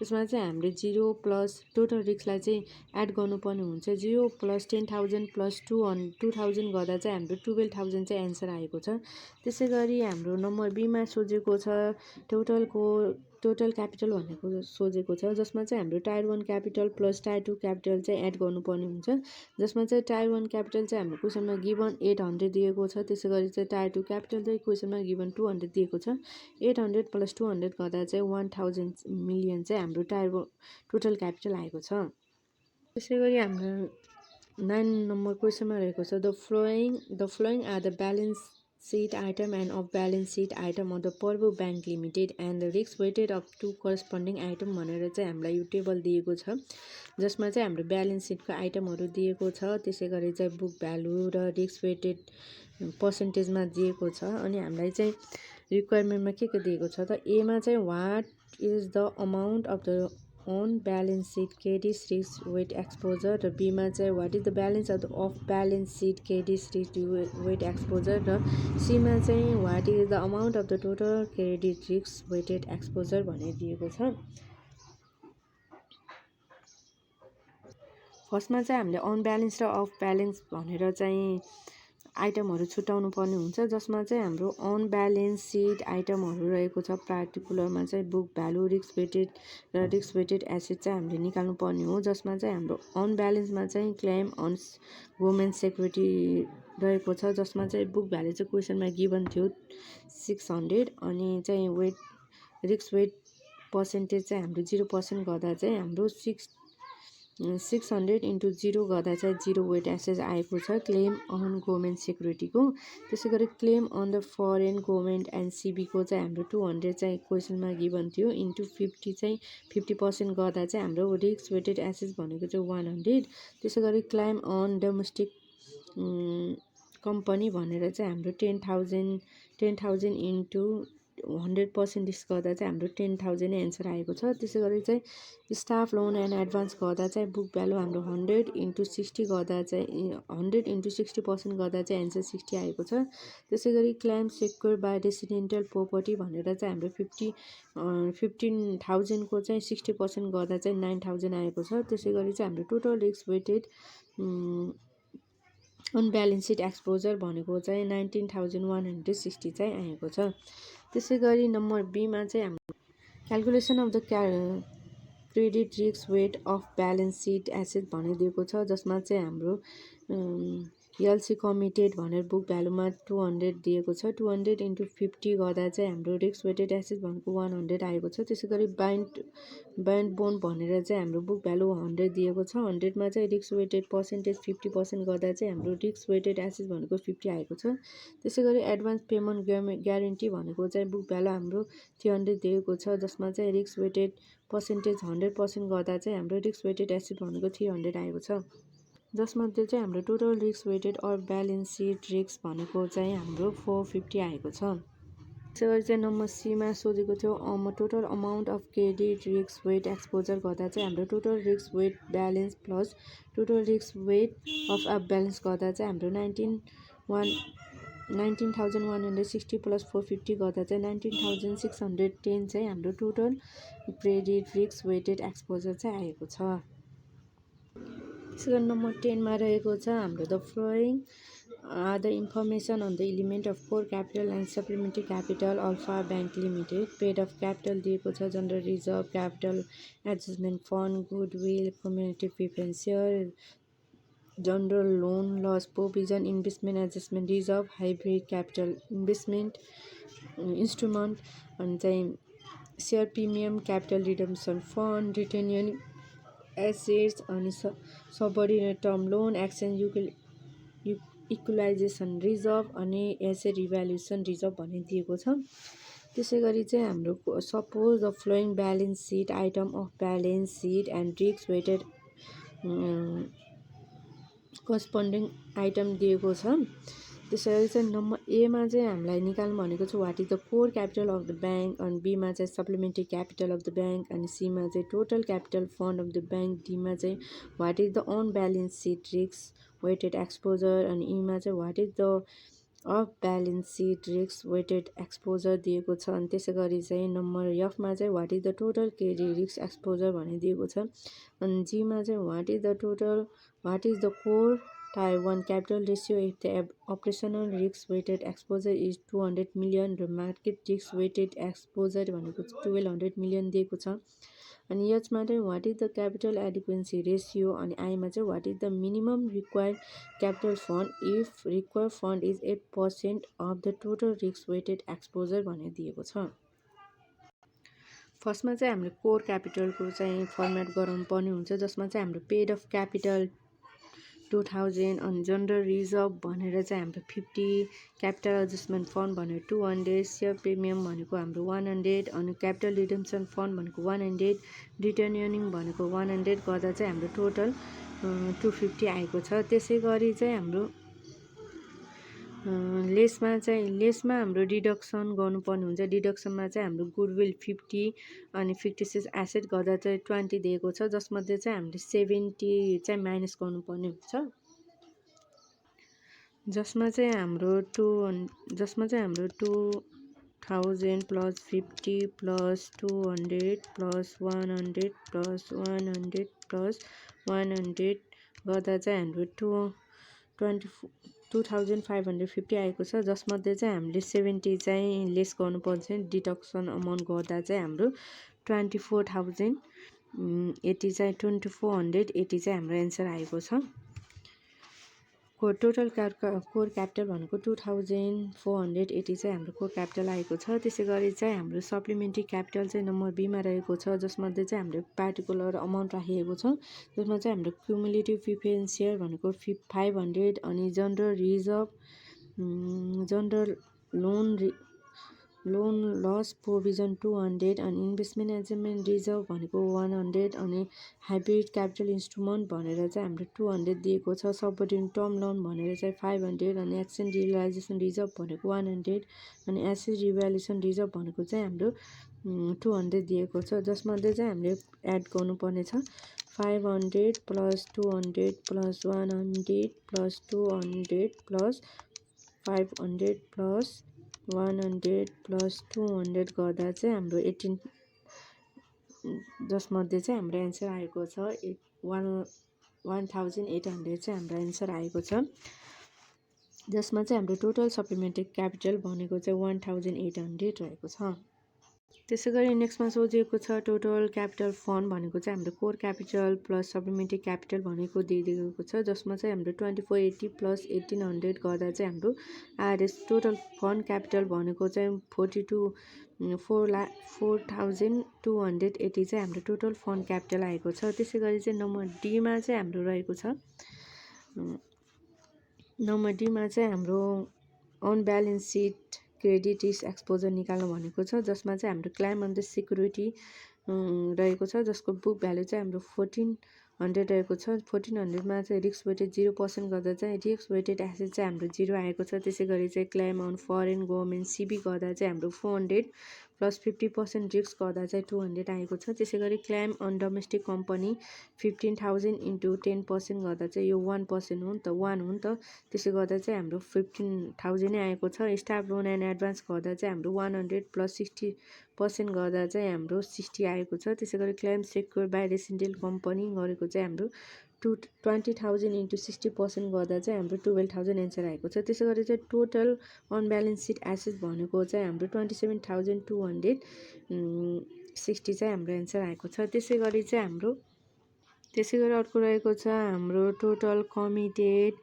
यसमा चाहिँ हामीले 0 प्लस टोटल रिस्कलाई चाहिँ एड गर्नुपर्ने हुन्छ। 0 प्लस 10,000 प्लस 2,000 गर्दा चाहिँ हाम्रो 12,000 चाहिँ एन्सर आएको छ। त्यसै गरी हाम्रो नम्बर बीमा सोधेको छ टोटल क्यापिटल भनेको सोधेको छ, जसमा चाहिँ हाम्रो tyre 1 capital plus tyre 2 capital चाहिँ एड गर्नुपर्ने हुन्छ। जसमा चाहिँ टायर 1 क्यापिटल चाहिँ हाम्रो क्वेसनमा गिभन 800 दिएको छ। त्यसै गरी चाहिँ टायर 2 क्यापिटल चाहिँ क्वेसनमा गिभन 200 दिएको छ। 800 प्लस 200 गर्दा चाहिँ 1000 मिलियन चाहिँ हाम्रो टायर टोटल क्यापिटल आएको छ। त्यसै गरी हाम्रो 9 नम्बर क्वेसनमा रहेको छ the following are the balance sheet item and of balance sheet item of the Porvo Bank Limited and the risk weighted up to corresponding item भनेर चाहिँ हामीलाई यो टेबल दिएको छ, जसमा चाहिँ हाम्रो ब्यालेन्स सिटको आइटमहरू दिएको छ। त्यसै गरी चाहिँ बुक भ्यालु र रिस्क वेटेड पर्सेन्टेजमा दिएको छ। अनि हामीलाई चाहिँ रिक्वायरमेन्टमा के दिएको छ त एमा चाहिँ what is the amount of the on balance sheet KD risk weight exposure र बीमा चाहिँ what is the balance of the off balance sheet KD risk weight exposure र सीमा चाहिँ what is the amount of the total credit risk weighted exposure भनेर दिएको छ। फर्स्टमा चाहिँ हामीले अन ब्यालेन्स र अफ ब्यालेन्स भनेर चाहिँ आइटमहरू छुट्याउनु पर्ने हुन्छ, जसमा चाहिँ हाम्रो अन ब्यालेन्स सिट आइटमहरू रहेको छ। पार्टिकुलरमा चाहिँ बुक भ्यालु रिस्क वेटेड र रिस्क वेटेड एसेट चाहिँ हामीले निकाल्नु पर्ने हो। जसमा चाहिँ हाम्रो अन ब्यालेन्समा चाहिँ क्लेम अन वुमेन सेक्युरिटी रहेको छ, जसमा चाहिँ बुक भ्यालु चाहिँ क्वेसनमा गिभन थियो 600 अनि चाहिँ रिस्क वेट पर्सेन्टेज चाहिँ हाम्रो 0% गर्दा चाहिँ हाम्रो 600 इन्टु 0 गर्दा चाहिँ 0 वेट एसेज आएको छ क्लेम अन गभर्मेन्ट सेक्युरिटीको। त्यसै गरी claim on the foreign government and सिबीको चाहिँ हाम्रो 200 चाहिँ क्वेसनमा गिभन थियो इन्टु 50 चाहिँ 50% गर्दा चाहिँ हाम्रो रिस्क वेटेड एसेज भनेको चाहिँ 100। त्यसै गरी क्लेम अन डोमेस्टिक कम्पनी भनेर चाहिँ हाम्रो 10,000 इन्टु 100% रिस्क गर्दा चाहिँ हाम्रो 10,000 एन्सर आएको छ। त्यसै गरी चाहिँ स्टाफ लोन एन्ड एडभान्स गर्दा चाहिँ बुक भ्यालु हाम्रो 100 इन्टु 60 गर्दा चाहिँ 100 इन्टु 60% गर्दा चाहिँ एन्सर 60 आएको छ। त्यसै गरी claim secure by residential property भनेर चाहिँ हाम्रो 15,000 को चाहिँ 60% गर्दा चाहिँ 9,000 आएको छ। त्यसै गरी चाहिँ हाम्रो total risk weighted on balance sheet exposure भनेको चाहिँ 19,160 चाहिँ आएको छ। त्यसै गरी नम्बर बीमा चाहिँ हाम्रो calculation of the credit risk weight of balance sheet asset भनिदिएको छ, जसमा चाहिँ हाम्रो एलसी कमिटेड भनेर बुक भ्यालुमा 200 दिएको छ। 200 इन्टु 50 गर्दा चाहिँ हाम्रो रिस्क वेटेड एसेट भनेको 100 आएको छ। त्यसै गरी बाइन्ड बोन्ड भनेर चाहिँ हाम्रो बुक भ्यालु 100 दिएको छ। 100मा चाहिँ रिस्क वेटेड पर्सेन्टेज 50% गर्दा चाहिँ हाम्रो रिस्क वेटेड एसेट भनेको 50 आएको छ। त्यसै गरी एडभान्स पेमेन्ट ग्यारेन्टी भनेको चाहिँ बुक भ्यालु हाम्रो 300 दिएको छ, जसमा चाहिँ रिस्क वेटेड पर्सेन्टेज 100% गर्दा चाहिँ हाम्रो रिस्क वेटेड एसेट भनेको 300 आएको छ। जसमध्ये चाहिँ हाम्रो total risk weighted or balance sheet risk भनेको चाहिँ हाम्रो 450 आएको छ। त्यसै गरी चाहिँ नम्बर सीमा सोधेको थियो total amount of credit risk weight exposure गर्दा चाहिँ हाम्रो total risk weight balance plus total risk weight of off balance गर्दा चाहिँ हाम्रो 19,160 प्लस 450 गर्दा चाहिँ 19,610 चाहिँ हाम्रो total credit risk weighted exposure चाहिँ आएको छ। त्यसै नम्बर 10 मा रहेको छ हाम्रो the following are the information on the element of core capital and supplementary capital alpha bank limited. Paid of capital दिएको छ, general reserve, capital adjustment fund, goodwill, community preference share, general loan loss provision, investment adjustment reserve, hybrid capital investment instrument, अनि चाहिँ share premium, capital redemption fund, retention assets, अनि subordinate term loan, exchange equalization reserve अनि asset revaluation reserve भन्ने दिएको छ। त्यसै गरी चाहिँ हाम्रो suppose the following balance sheet item of balance sheet and risk weighted corresponding item दिएको छ। त्यसै गरी चाहिँ नम्बर एमा चाहिँ हामीलाई निकाल्नु भनेको छ what is the core capital of the bank, अनि बीमा चाहिँ supplementary capital of the bank, अनि सीमा चाहिँ total capital fund of the bank, डीमा चाहिँ what is the on balance sheet risk weighted exposure, अनि ईमा चाहिँ what is the off balance sheet risk weighted exposure दिएको छ। अनि त्यसै गरी चाहिँ नम्बर एफमा चाहिँ what is the total credit risk exposure भनिदिएको छ। अनि जीमा चाहिँ what is the core Tier 1 capital ratio if the operational risk weighted exposure is 200 million र market risk weighted exposure भनेको 1200 million दिएको छ। अनि यसमा चाहिँ what is the capital adequacy ratio, अनि आईमा चाहिँ what is the minimum required capital fund if required fund is 8% of the total risk weighted exposure भनेर दिएको छ। फर्स्टमा चाहिँ हामीले कोर क्यापिटलको चाहिँ फर्मेट गराउनु पर्ने हुन्छ, जसमा चाहिँ हाम्रो पेड अफ क्यापिटल 2000, अनि जनरल रिजर्भ भनेर चाहिँ हाम्रो 50, क्यापिटल एडजस्टमेन्ट फन्ड भनेर 200, सेयर प्रिमियम भनेको हाम्रो 100, अनि क्यापिटल रिडेम्सन फन्ड भनेको 100, रिटर्न अर्निङ भनेको 100 गर्दा चाहिँ हाम्रो टोटल 250 आएको छ। त्यसै गरी चाहिँ हाम्रो लेसमा हाम्रो डिडक्सन गर्नुपर्ने हुन्छ। डिडक्सनमा चाहिँ हाम्रो गुडविल 50, अनि 56 एसेट गर्दा चाहिँ 20 दिएको छ, जसमध्ये चाहिँ हामीले 70 चाहिँ माइनस गर्नुपर्ने हुन्छ, जसमा चाहिँ हाम्रो 2000 plus 50 plus 200 plus 100 plus 100 plus 100 गर्दा चाहिँ हाम्रो 2550 आएको छ, जसमध्ये चाहिँ हामीले 70 चाहिँ लेस गर्नुपर्छ। डिडक्सन अमाउन्ट गर्दा चाहिँ हाम्रो 24,080 चाहिँ 2480 चाहिँ हाम्रो एन्सर आएको छ। टोटल कोर क्यापिटल भनेको 2480 चाहिँ हाम्रो कोर क्यापिटल आएको छ। त्यसै गरी चाहिँ हाम्रो सप्लिमेन्ट्री क्यापिटल चाहिँ नम्बर बीमा रहेको छ, जसमध्ये चाहिँ हाम्रो पार्टिकुलर अमाउन्ट राखिएको छ, जसमा चाहिँ हाम्रो क्युमुलेटिभ प्रिफरेन्स सेयर भनेको 500, अनि general reserve, general loan loss provision 200, अनि इन्भेस्टमेन्ट एजमेन्ट रिजर्भ भनेको 100, अनि हाइब्रिड क्यापिटल इन्स्ट्रुमेन्ट भनेर चाहिँ हाम्रो 200 दिएको छ। सबअर्डिनेट टर्म लोन भनेर चाहिँ 500, अनि एक्सचेन्ज रियलाइजेसन रिजर्भ भनेको 100, अनि एसेट रिभ्यालुएसन रिजर्भ भनेको चाहिँ हाम्रो 200 दिएको छ, जसमध्ये चाहिँ हामीले एड गर्नुपर्ने छ 500 plus 200 plus 100 plus 200 plus 500 plus 100 plus 200 गर्दा चाहिँ हाम्रो 18, जसमध्ये चाहिँ हाम्रो एन्सर आएको छ 1800 चाहिँ हाम्रो एन्सर आएको छ, जसमा चाहिँ हाम्रो टोटल सप्लिमेन्ट्री क्यापिटल भनेको चाहिँ 1800 रहेको छ। त्यसै गरी नेक्स्टमा सोधिएको छ टोटल क्यापिटल फन्ड भनेको चाहिँ हाम्रो core capital plus supplementary capital भनेको दिइदिएको छ, जसमा चाहिँ हाम्रो 2480 प्लस 1800 गर्दा चाहिँ हाम्रो आरएस टोटल फन्ड क्यापिटल भनेको चाहिँ 4,280 चाहिँ हाम्रो टोटल फन्ड क्यापिटल आएको छ। त्यसै गरी चाहिँ नम्बर डीमा चाहिँ हाम्रो रहेको छ, नम्बर डीमा चाहिँ हाम्रो on balance sheet credit risk exposure निकाल्नु भनेको छ, जसमा चाहिँ हाम्रो क्लाइम अन द सिक्युरिटी रहेको छ, जसको बुक भ्यालु चाहिँ हाम्रो 1400 रहेको छ। 1400मा चाहिँ रिस्क वेटेड 0% गर्दा चाहिँ रिस्क वेटेड एसेट चाहिँ हाम्रो 0 आएको छ। त्यसै गरी चाहिँ क्लेम अन फरेन गभर्मेन्ट सिबी गर्दा चाहिँ हाम्रो 400 प्लस 50% रिस्क गर्दा चाहिँ 200 आएको छ। त्यसै गरी claim on domestic company 15,000 into 10% गर्दा चाहिँ यो 1% हो नि त, 1 हो नि त, त्यसै गर्दा चाहिँ हाम्रो 15,000 नै आएको छ। स्टाफ लोन एन्ड एडभान्स गर्दा चाहिँ हाम्रो 100 प्लस 60% गर्दा चाहिँ हाम्रो 60 आएको छ। त्यसै गरी claim secure by resident company गरेको चाहिँ हाम्रो 20,000 इन्टु 60% गर्दा चाहिँ हाम्रो 12,000 एन्सर आएको छ। त्यसै गरी चाहिँ total on balance sheet asset भनेको चाहिँ हाम्रो 27,260 चाहिँ हाम्रो एन्सर आएको छ। त्यसै गरी अर्को रहेको छ हाम्रो टोटल कमिटेड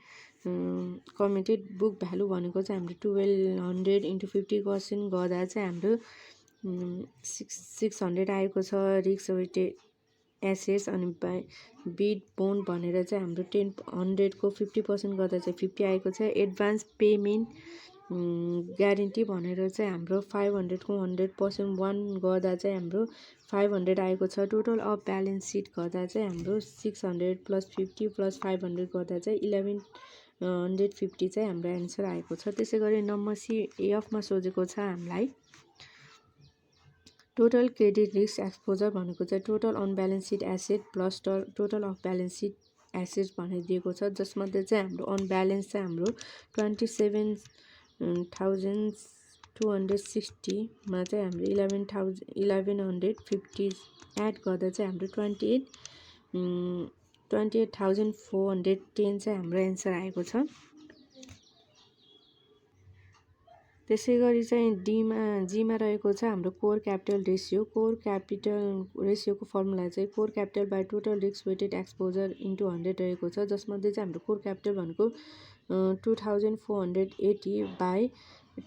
बुक भ्यालु भनेको चाहिँ हाम्रो 1200 इन्टु 50% गर्दा चाहिँ हाम्रो 600 आएको छ। रिस्क वेटेड एसेट्स अनि बिड बोन्ड भनेर चाहिँ हाम्रो 100 को 50% गर्दा चाहिँ 50 आएको छ। एडभान्स पेमेन्ट ग्यारेन्टी भनेर चाहिँ हाम्रो 500 को 100% वान गर्दा चाहिँ हाम्रो 500 आएको छ। टोटल अफ ब्यालेन्स सिट गर्दा चाहिँ हाम्रो 600 + 50 + 500 गर्दा चाहिँ 1150 चाहिँ हाम्रो एन्सर आएको छ। त्यसै गरी नम्बर सी एफमा सोधेको छ हामीलाई टोटल क्रेडिट रिस्क एक्सपोजर भनेको चाहिँ total on balance sheet asset plus total off balance sheet asset भनेर दिएको छ, जसमध्ये चाहिँ हाम्रो अन ब्यालेन्स चाहिँ हाम्रो 27,260 मा चाहिँ हाम्रो 1150 एड गर्दा चाहिँ हाम्रो 28,410 चाहिँ हाम्रो एन्सर आएको छ। त्यसै गरी चाहिँ जीमा रहेको छ हाम्रो core capital ratio. Core capital रेसियोको फर्मुला चाहिँ core capital by total risk weighted exposure into 100 रहेको छ, जसमध्ये चाहिँ हाम्रो कोर क्यापिटल भनेको 2480 बाई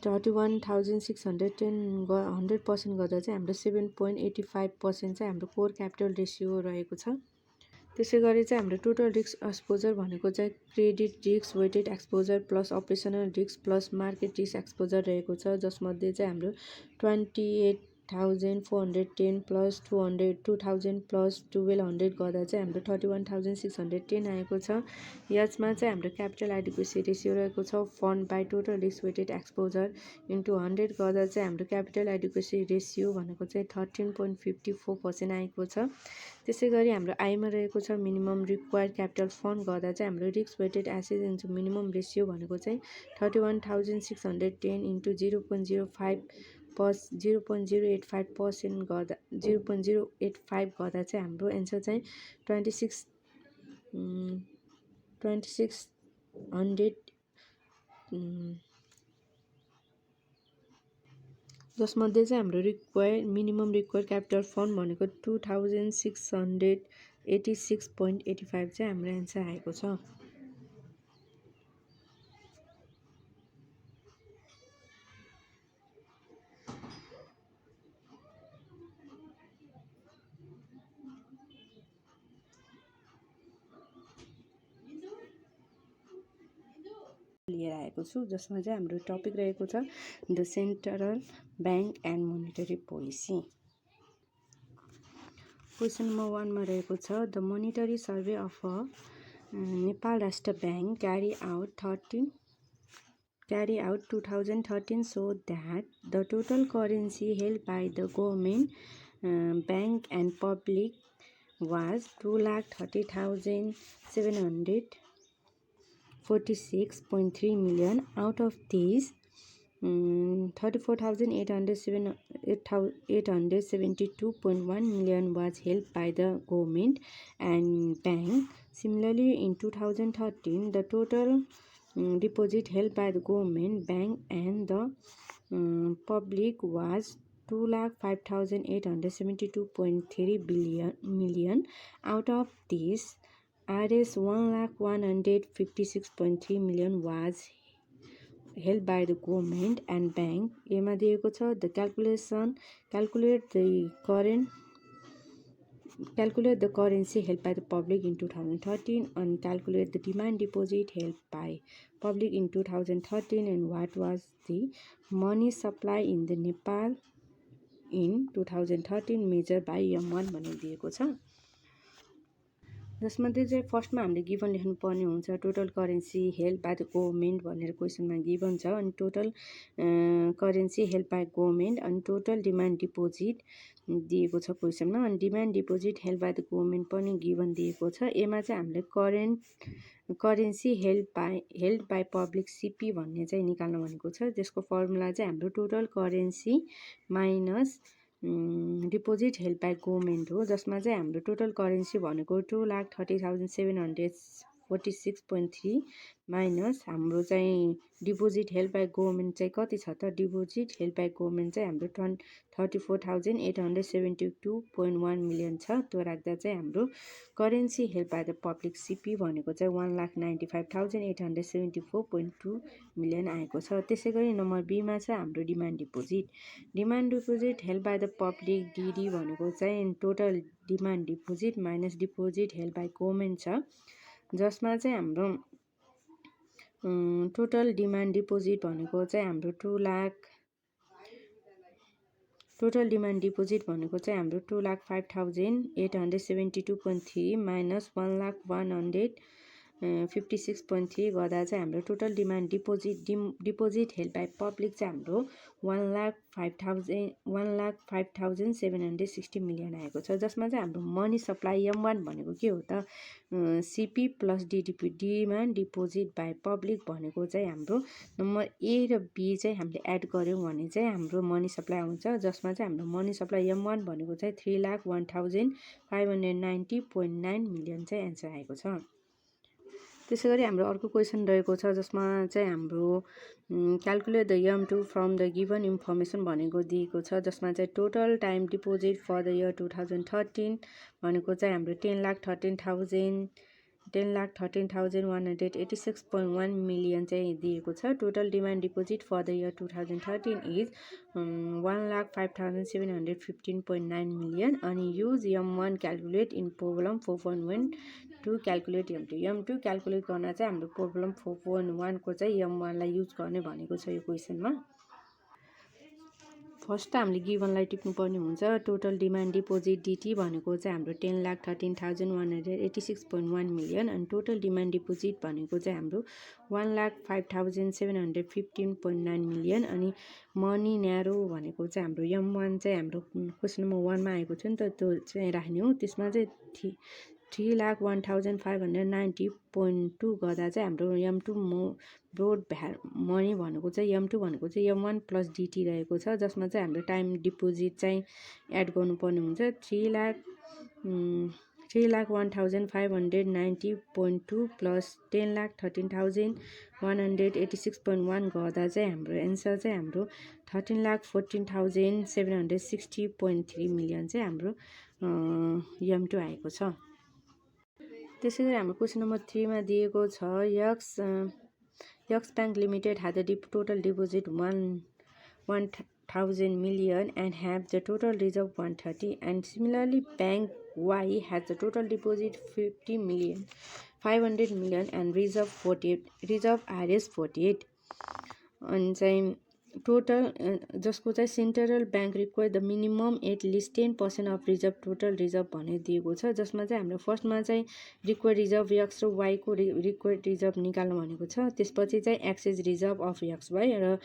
31,610 100% गर्दा चाहिँ हाम्रो 7.85% चाहिँ हाम्रो कोर क्यापिटल रेसियो रहेको छ। त्यसै गरी चाहिँ हाम्रो टोटल रिस्क एक्सपोजर भनेको चाहिँ credit risk weighted exposure plus operational risk plus market risk exposure रहेको छ, जसमध्ये चाहिँ हाम्रो 28,410 प्लस 2,000 प्लस 1200 गर्दा चाहिँ हाम्रो 31,610 आएको छ। यसमा चाहिँ हाम्रो क्यापिटल एडिक्वेसी रेसियो रहेको छ fund by total risk weighted exposure into 100 गर्दा चाहिँ हाम्रो क्यापिटल एडिक्वेसी रेसियो भनेको चाहिँ 13.54% आएको छ। त्यसै गरी हाम्रो आईमा रहेको छ मिनिमम रिक्वायर्ड क्यापिटल फन्ड गर्दा चाहिँ हाम्रो risk weighted asset into minimum ratio भनेको चाहिँ 31,610 इन्टु 0.05% गर्दा 0.085 गर्दा चाहिँ हाम्रो एन्सर चाहिँ 2600 जसमध्ये चाहिँ हाम्रो मिनिमम रिक्वायर्ड क्यापिटल फन्ड भनेको 2686.85 चाहिँ हाम्रो एन्सर आएको छ। लिएर आएको छु, जसमा चाहिँ हाम्रो टपिक रहेको छ the central bank and monetary policy. Question number 1 मा रहेको छ the monetary survey of a Nepal Rastra bank carry out 2013 so that the total currency held by the government, bank and public was 2,30,746.3 million. Out of these 34,872.1 million was held by the government and bank. Similarly, in 2013, the total deposit held by the government, bank and the public was 2,05,872.3 million. Out of these, Rs 1,156.3 million was held by the government and bank. एमा दिएको छ the calculate the currency held by the public in 2013 and calculate the demand deposit held by public in 2013 and what was the money supply in the Nepal in 2013 measured by M1 भनेर दिएको छ, जसमध्ये चाहिँ फर्स्टमा हामीले given लेख्नु पर्ने हुन्छ total currency held by the government भनेर क्वेसनमा गिभन छ, अनि total currency held by government अनि टोटल डिमान्ड डिपोजिट दिएको छ क्वेसनमा, अनि demand deposit held by the government पनि गिभन दिएको छ। एमा चाहिँ हामीले currency held by public CP भन्ने चाहिँ निकाल्नु भनेको छ, जसको फर्मुला चाहिँ हाम्रो total currency minus deposit held by government हो, जसमा चाहिँ हाम्रो टोटल करेन्सी भनेको 2,30,746.3 माइनस हाम्रो चाहिँ डिपोजिट हेल्ड बाई गभर्मेन्ट चाहिँ कति छ त, डिपोजिट हेल्ड बाई गभर्मेन्ट चाहिँ हाम्रो 34,872.1 मिलियन छ। त्यो राख्दा चाहिँ हाम्रो currency held by the public CP भनेको चाहिँ 1,95,874.2 मिलियन आएको छ। त्यसै गरी नम्बर बीमा छ हाम्रो demand deposit held by the public DD भनेको चाहिँ total demand deposit minus deposit held by government छ, जसमा चाहिँ हाम्रो टोटल डिमान्ड डिपोजिट भनेको चाहिँ हाम्रो 2,05,872.3 माइनस 1,01,156.3 गर्दा चाहिँ हाम्रो total demand deposit held by public चाहिँ हाम्रो 1,05,760 मिलियन आएको छ, जसमा चाहिँ हाम्रो मनी सप्लाई M1 भनेको के हो त CP plus DDP demand deposit by public भनेको चाहिँ हाम्रो नम्बर ए र बी चाहिँ हामीले एड गऱ्यौँ भने चाहिँ हाम्रो मनी सप्लाई आउँछ, जसमा चाहिँ हाम्रो मनी सप्लाई M1 भनेको चाहिँ 3,01,590.9 मिलियन चाहिँ एन्सर आएको छ। त्यसै गरी हाम्रो अर्को क्वेसन रहेको छ, जसमा चाहिँ हाम्रो calculate the M2 from the given information भनेको दिएको छ, जसमा चाहिँ total time deposit for the year 2013 भनेको चाहिँ हाम्रो 10,13,186.1 मिलियन चाहिँ दिएको छ। Total demand deposit for the year 2013 is 1,05,715.9 million अनि use M1 calculate in problem 4.1 to calculate M2 calculate गर्न चाहिँ हाम्रो प्रब्लम 4.1 को चाहिँ M1 लाई युज गर्ने भनेको छ यो क्वेसनमा। फर्स्ट हामीले गिभनलाई टिप्नुपर्ने हुन्छ। टोटल डिमान्ड डिपोजिट डिटी भनेको चाहिँ हाम्रो 10,13,186.1 मिलियन अनि टोटल डिमान्ड डिपोजिट भनेको चाहिँ हाम्रो 1,05,715.9 मिलियन अनि मनी न्यारो भनेको चाहिँ हाम्रो M1 चाहिँ हाम्रो क्वेसन नम्बर 1 मा आएको थियो नि त, त्यो चाहिँ राख्ने हो। त्यसमा चाहिँ 3,01,590.2 गर्दा चाहिँ हाम्रो M2 ब्रोड मनी भनेको चाहिँ M2 भनेको चाहिँ M1 प्लस डिटी रहेको छ, जसमा चाहिँ हाम्रो टाइम डिपोजिट चाहिँ एड गर्नुपर्ने हुन्छ। 3,01,590.2 प्लस 10,13,186.1 गर्दा चाहिँ हाम्रो एन्सर चाहिँ हाम्रो 13,14,760.3 मिलियन चाहिँ हाम्रो M2 आएको छ। त्यसै गरी हाम्रो क्वेसन नम्बर 3 मा दिएको छ x bank limited has the total deposit 1,000 million and have the total reserve 130 and similarly bank Y has the total deposit 50 million 500 million and reserve RS 48 and चाहिँ टोटल जसको चाहिँ central bank require the minimum at least 10% of reserve total reserve भनेर दिएको छ, जसमा चाहिँ हाम्रो फर्स्टमा चाहिँ रिक्वायर रिजर्भ यक्स र वाईको रिक्वायर्ड रिजर्भ निकाल्नु भनेको छ। त्यसपछि चाहिँ excess reserve of X Y र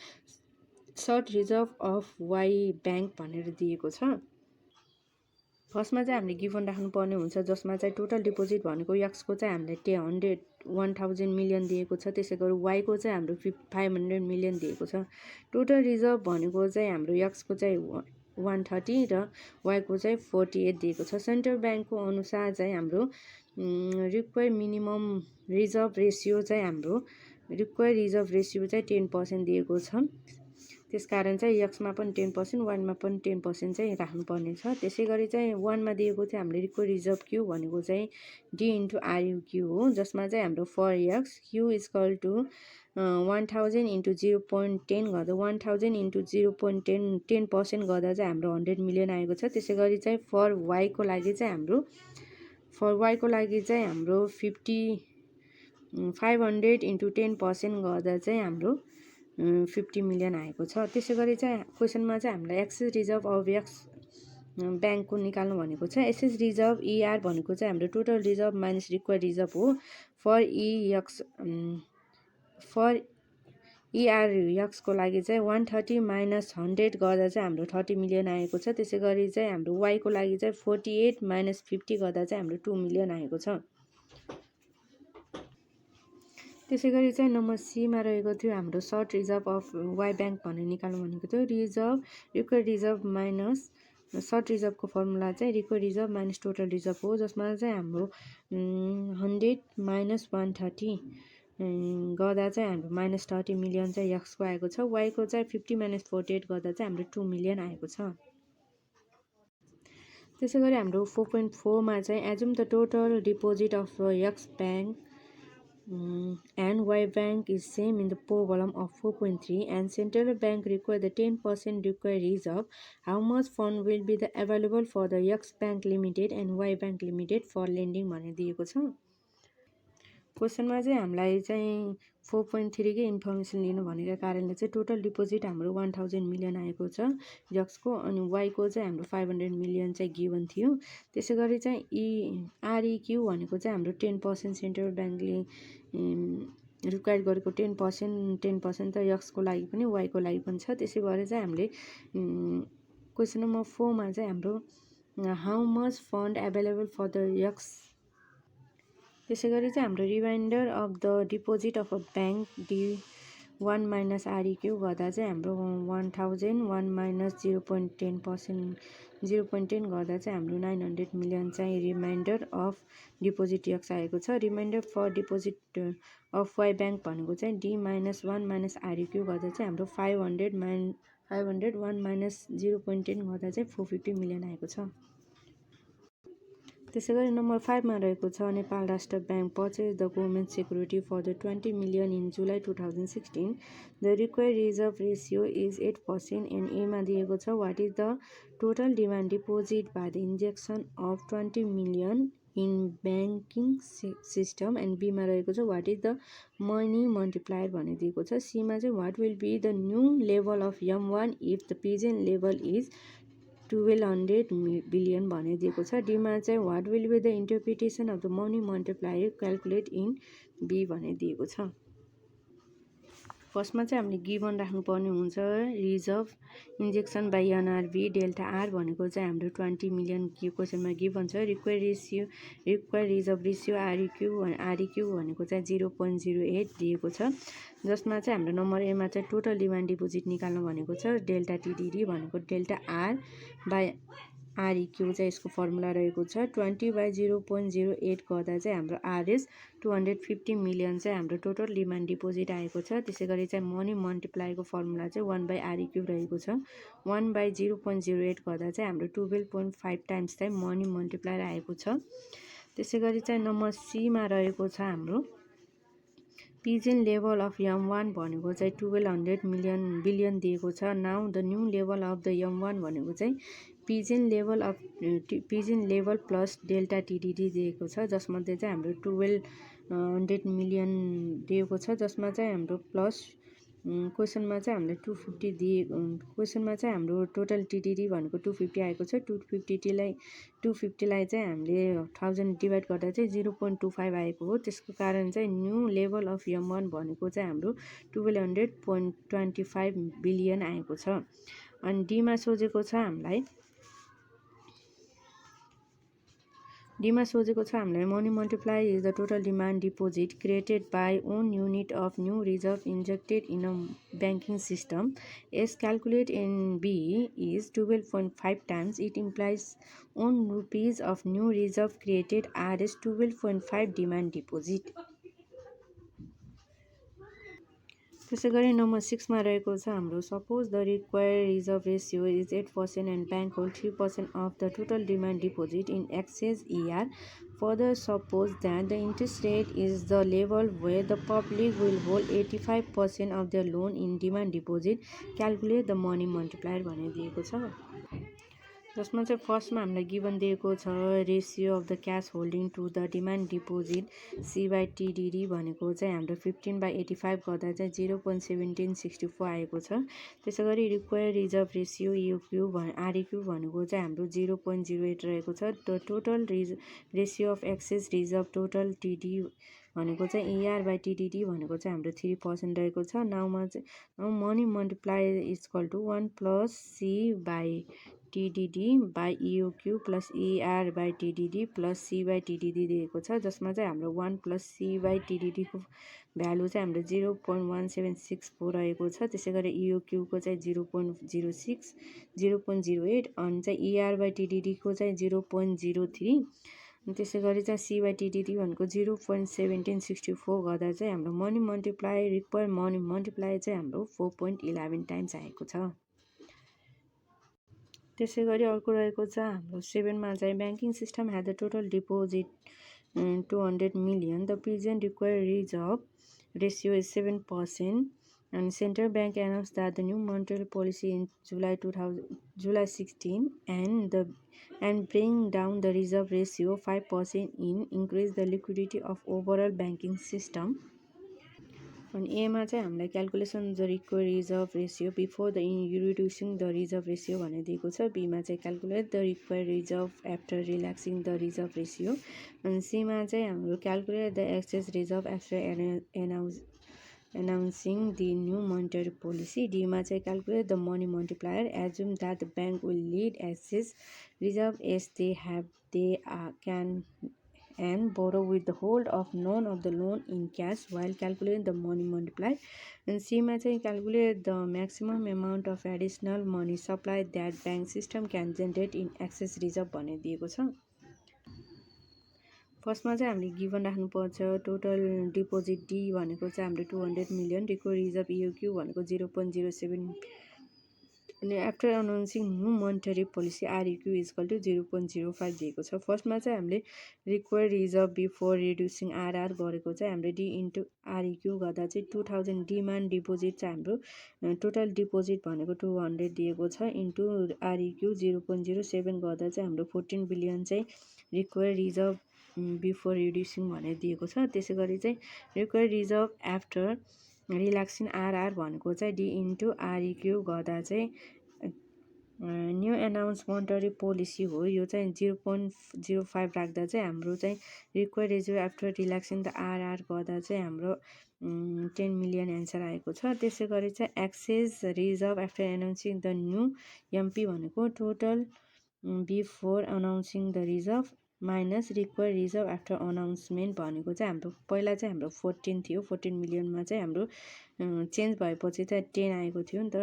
short reserve of Y bank भनेर दिएको छ। फर्स्टमा चाहिँ हामीले गिभन राख्नुपर्ने हुन्छ, जसमा चाहिँ टोटल डिपोजिट भनेको यक्सको चाहिँ हामीले 1,000 मिलियन दिएको छ, त्यसै गरी वाईको चाहिँ हाम्रो 500 मिलियन दिएको छ। टोटल रिजर्भ भनेको चाहिँ हाम्रो यक्सको चाहिँ 130 र वाईको चाहिँ 48 दिएको छ। सेन्ट्रल ब्याङ्कको अनुसार चाहिँ हाम्रो रिक्वायर मिनिमम रिजर्भ रेसियो चाहिँ हाम्रो रिक्वायर रिजर्भ रेसियो चाहिँ 10% दिएको छ, त्यसकारण चाहिँ यक्समा पनि 10% वानमा पनि 10% चाहिँ राख्नुपर्ने छ। त्यसै गरी चाहिँ 1 मा दिएको चाहिँ हामीले रिक्वायर रिजर्भ क्यू भनेको चाहिँ डी इन्टु आरयु क्यू हो, जसमा चाहिँ हाम्रो for X Q equal to 1000 into 0.10 गर्दा 1000 इन्टु 0.10% गर्दा चाहिँ हाम्रो 100 मिलियन आएको छ। त्यसै गरी चाहिँ फर वाईको लागि चाहिँ हाम्रो 500 इन्टु 10% गर्दा चाहिँ हाम्रो 50 मिलियन आएको छ। त्यसै गरी चाहिँ क्वेसनमा चाहिँ हामीलाई एक्सेस रिजर्भ अफ यक्स ब्याङ्कको निकाल्नु भनेको छ। एक्सेस रिजर्भ इआर भनेको चाहिँ हाम्रो total reserve minus require reserve हो। फर इआर यक्सको लागि चाहिँ 130 माइनस 100 गर्दा चाहिँ हाम्रो 30 मिलियन आएको छ। त्यसै गरी चाहिँ हाम्रो वाईको लागि चाहिँ 48 माइनस 50 गर्दा चाहिँ हाम्रो 2 मिलियन आएको छ। त्यसै गरी चाहिँ नम्बर सीमा रहेको थियो हाम्रो short reserve of Y bank भनेर निकाल्नु भनेको थियो। रिक्वायर रिजर्भ माइनस सर्ट रिजर्भको फर्मुला चाहिँ require reserve minus total reserve हो, जसमा चाहिँ हाम्रो 100 माइनस 130 गर्दा चाहिँ हाम्रो माइनस 30 मिलियन चाहिँ यक्सको आएको छ। वाईको चाहिँ 50 माइनस 48 गर्दा चाहिँ हाम्रो 2 मिलियन आएको छ। त्यसै गरी हाम्रो 4.4 मा चाहिँ assume the total deposit of x bank and Y bank is same in the problem of 4.3 and central bank require the 10% required reserve. How much fund will be the available for the X bank limited and Y bank limited for lending भनेर दिएको छ। क्वेसनमा चाहिँ हामीलाई चाहिँ 4.3 कै information लिनु भनेको कारणले चाहिँ टोटल डिपोजिट हाम्रो 1000 मिलियन आएको छ यक्सको, अनि वाईको चाहिँ हाम्रो 500 मिलियन चाहिँ गिभन थियो। त्यसै गरी चाहिँ आरइक्यू भनेको चाहिँ हाम्रो 10% सेन्ट्रल ब्याङ्कले रिक्वायर गरेको 10% त यक्सको लागि पनि वाईको लागि पनि छ। त्यसै भएर चाहिँ हामीले क्वेसन नम्बर 4 मा चाहिँ हाम्रो how much fund available for the X, त्यसै गरी चाहिँ हाम्रो reminder of the deposit of a bank D1 minus REQ गर्दा चाहिँ हाम्रो 1000 1 माइनस 0.10 गर्दा चाहिँ हाम्रो 900 मिलियन चाहिँ रिमाइन्डर अफ डिपोजिट यक्स आएको छ। Reminder for deposit of Y bank भनेको चाहिँ D-1 माइनस आरइक्यू गर्दा चाहिँ हाम्रो 500 1 माइनस 0.10 गर्दा चाहिँ 450 मिलियन आएको छ। त्यसै गरी नम्बर 5 मा रहेको छ Nepal Rastra bank purchase the government security for the 20 million in July 2016, the required reserve ratio is 8% and एमा दिएको छ what is the total demand deposit by the injection of 20 million in banking system, and बीमा रहेको छ what is the money multiplier भनेर दिएको छ। सीमा चाहिँ what will be the new level of M1 if the present level is 1200 billion भनेर दिएको छ। डीमा चाहिँ what will be the interpretation of the money multiplier calculate in B भनेर दिएको छ। फर्स्टमा चाहिँ हामीले गिभन राख्नुपर्ने हुन्छ reserve injection by NRB delta R भनेको चाहिँ हाम्रो 20 मिलियन क्वेसनमा गिभन छ। रिक्वायर रिजर्भ रेसियो आरइक्यू भनेको चाहिँ 0.08 दिएको छ, जसमा चाहिँ हाम्रो नम्बर एमा चाहिँ टोटल डिमान्ड डिपोजिट निकाल्नु भनेको छ। डेल्टा टिडिडी भनेको डेल्टा आर बाई आरइक्यू चाहिँ यसको फर्मुला रहेको छ। 20/0.08 गर्दा चाहिँ हाम्रो आरएस 250 मिलियन चाहिँ हाम्रो टोटल डिमान्ड डिपोजिट आएको छ। त्यसै गरी चाहिँ मनी मल्टिप्लाईको फर्मुला चाहिँ 1/आरइक्यू रहेको छ। 1/0.08 गर्दा चाहिँ हाम्रो 12.5 टाइम्स चाहिँ मनी मल्टिप्लायर आएको छ। त्यसै गरी चाहिँ नम्बर सीमा रहेको छ हाम्रो प्रेजेन्ट लेभल अफ M1 भनेको चाहिँ 1200 बिलियन दिएको छ। Now the new level of the M1 भनेको चाहिँ प्रेजेन्ट लेभल प्लस डेल्टा टिडिडी दिएको छ, जसमध्ये चाहिँ हाम्रो 1200 मिलियन दिएको छ, जसमा चाहिँ हाम्रो प्लस क्वेसनमा चाहिँ हामीले 250 क्वेसनमा चाहिँ हाम्रो टोटल टिडिडी भनेको 250 आएको छ। 250लाई चाहिँ हामीले 1000 डिभाइड गर्दा चाहिँ 0.25 आएको हो। त्यसको कारण चाहिँ न्यू लेभल अफ M1 भनेको चाहिँ हाम्रो 1200.25 बिलियन आएको छ। अनि डीमा सोधेको छ हामीलाई money multiply is the total demand deposit created by one unit of new reserve injected in a banking system as calculate in B is 12.5 times it implies one rupees of new reserve created RS 12.5 demand deposit. त्यसै गरी number 6 मा रहेको छ हाम्रो suppose the required reserve ratio is 8% and bank hold 3% of the total demand deposit in excess ER. Further suppose that the interest rate is the level where the public will hold 85% of their loan in demand deposit. Calculate the money multiplier भनेर दिएको छ, जसमा चाहिँ फर्स्टमा हामीलाई given दिएको छ ratio of the cash holding to the demand deposit C/TDD भनेको चाहिँ हाम्रो 15/85 गर्दा चाहिँ 0.1764 आएको छ। त्यसै गरी रिक्वायर्ड रिजर्भ रेसियो आरइक्यू भनेको चाहिँ हाम्रो 0.08 रहेको छ। The total ratio of excess reserve total TD भनेको चाहिँ ER/TDD भनेको चाहिँ हाम्रो 3% रहेको छ। नाउमा चाहिँ money multiply equal to 1 + C/TDD बाई EOQ plus ER/TDD plus C/TDD दिएको छ, जसमा चाहिँ हाम्रो 1 + C/TDD को भ्यालु चाहिँ हाम्रो 0.1764 रहेको छ। त्यसै गरी EOQ को चाहिँ 0.06 0.08 अनि चाहिँ ER/TDD को चाहिँ 0.03, त्यसै गरी चाहिँ C/TDD भनेको 0.1764 गर्दा चाहिँ हाम्रो money multiply require money multiply चाहिँ हाम्रो 4.11 टाइम्स आएको छ। त्यसै गरी अर्को रहेको छ हाम्रो 7 मा चाहिँ banking system had the total deposit 200 million, the present required reserve ratio is 7%, and Central Bank announced that the new monetary policy in July 16 and bring down the reserve ratio 5% in increase the liquidity of overall banking system. अनि एमा चाहिँ हामीलाई calculation the required reserve ratio before the reducing the reserve ratio भनेर दिएको छ। बीमा चाहिँ calculate the required reserve after relaxing the reserve ratio. अनि सीमा चाहिँ हाम्रो calculate the excess reserve after announcing the new monetary policy. डीमा चाहिँ calculate the money multiplier. Assume that the bank will lead excess reserve as they can and borrow with the hold of none of the loan in cash while calculating the money multiplier. And C मा चाहिँ calculate the maximum amount of additional money supply that bank system can generate in excess reserve भनेर दिएको छ। फर्स्टमा चाहिँ हामीले given राख्नुपर्छ total deposit D भनेको चाहिँ हाम्रो 200 मिलियन, रिक्वायर्ड रिजर्भ इओक्यू भनेको 0.07 अनि after announcing new monetary policy REQ equal to 0.05 दिएको छ। फर्स्टमा चाहिँ हामीले required reserve before reducing RR गरेको चाहिँ हाम्रो डी इन्टु आरइक्यू गर्दा चाहिँ 2000 डिमान्ड डिपोजिट चाहिँ हाम्रो टोटल डिपोजिट भनेको 200 दिएको छ इन्टु आरइक्यू 0.07 गर्दा चाहिँ हाम्रो 14 बिलियन चाहिँ रिक्वायर्ड रिजर्भ बिफोर रिड्युसिङ भनेर दिएको छ। त्यसै गरी चाहिँ required reserve after relaxing RR भनेको चाहिँ डी इन्टु आरइक्यू गर्दा चाहिँ न्यू एनाउन्स मोनेटरी पोलिसी हो, यो चाहिँ 0.05 राख्दा चाहिँ हाम्रो चाहिँ required reserve after relaxing the RR गर्दा चाहिँ हाम्रो 10 मिलियन एन्सर आएको छ। त्यसै गरी चाहिँ excess reserve after announcing the new MP भनेको total before announcing the reserve minus required reserve after announcement भनेको चाहिँ हाम्रो पहिला चाहिँ हाम्रो 14 थियो, 14 मिलियनमा चाहिँ हाम्रो चेन्ज भएपछि चाहिँ 10 आएको थियो नि त,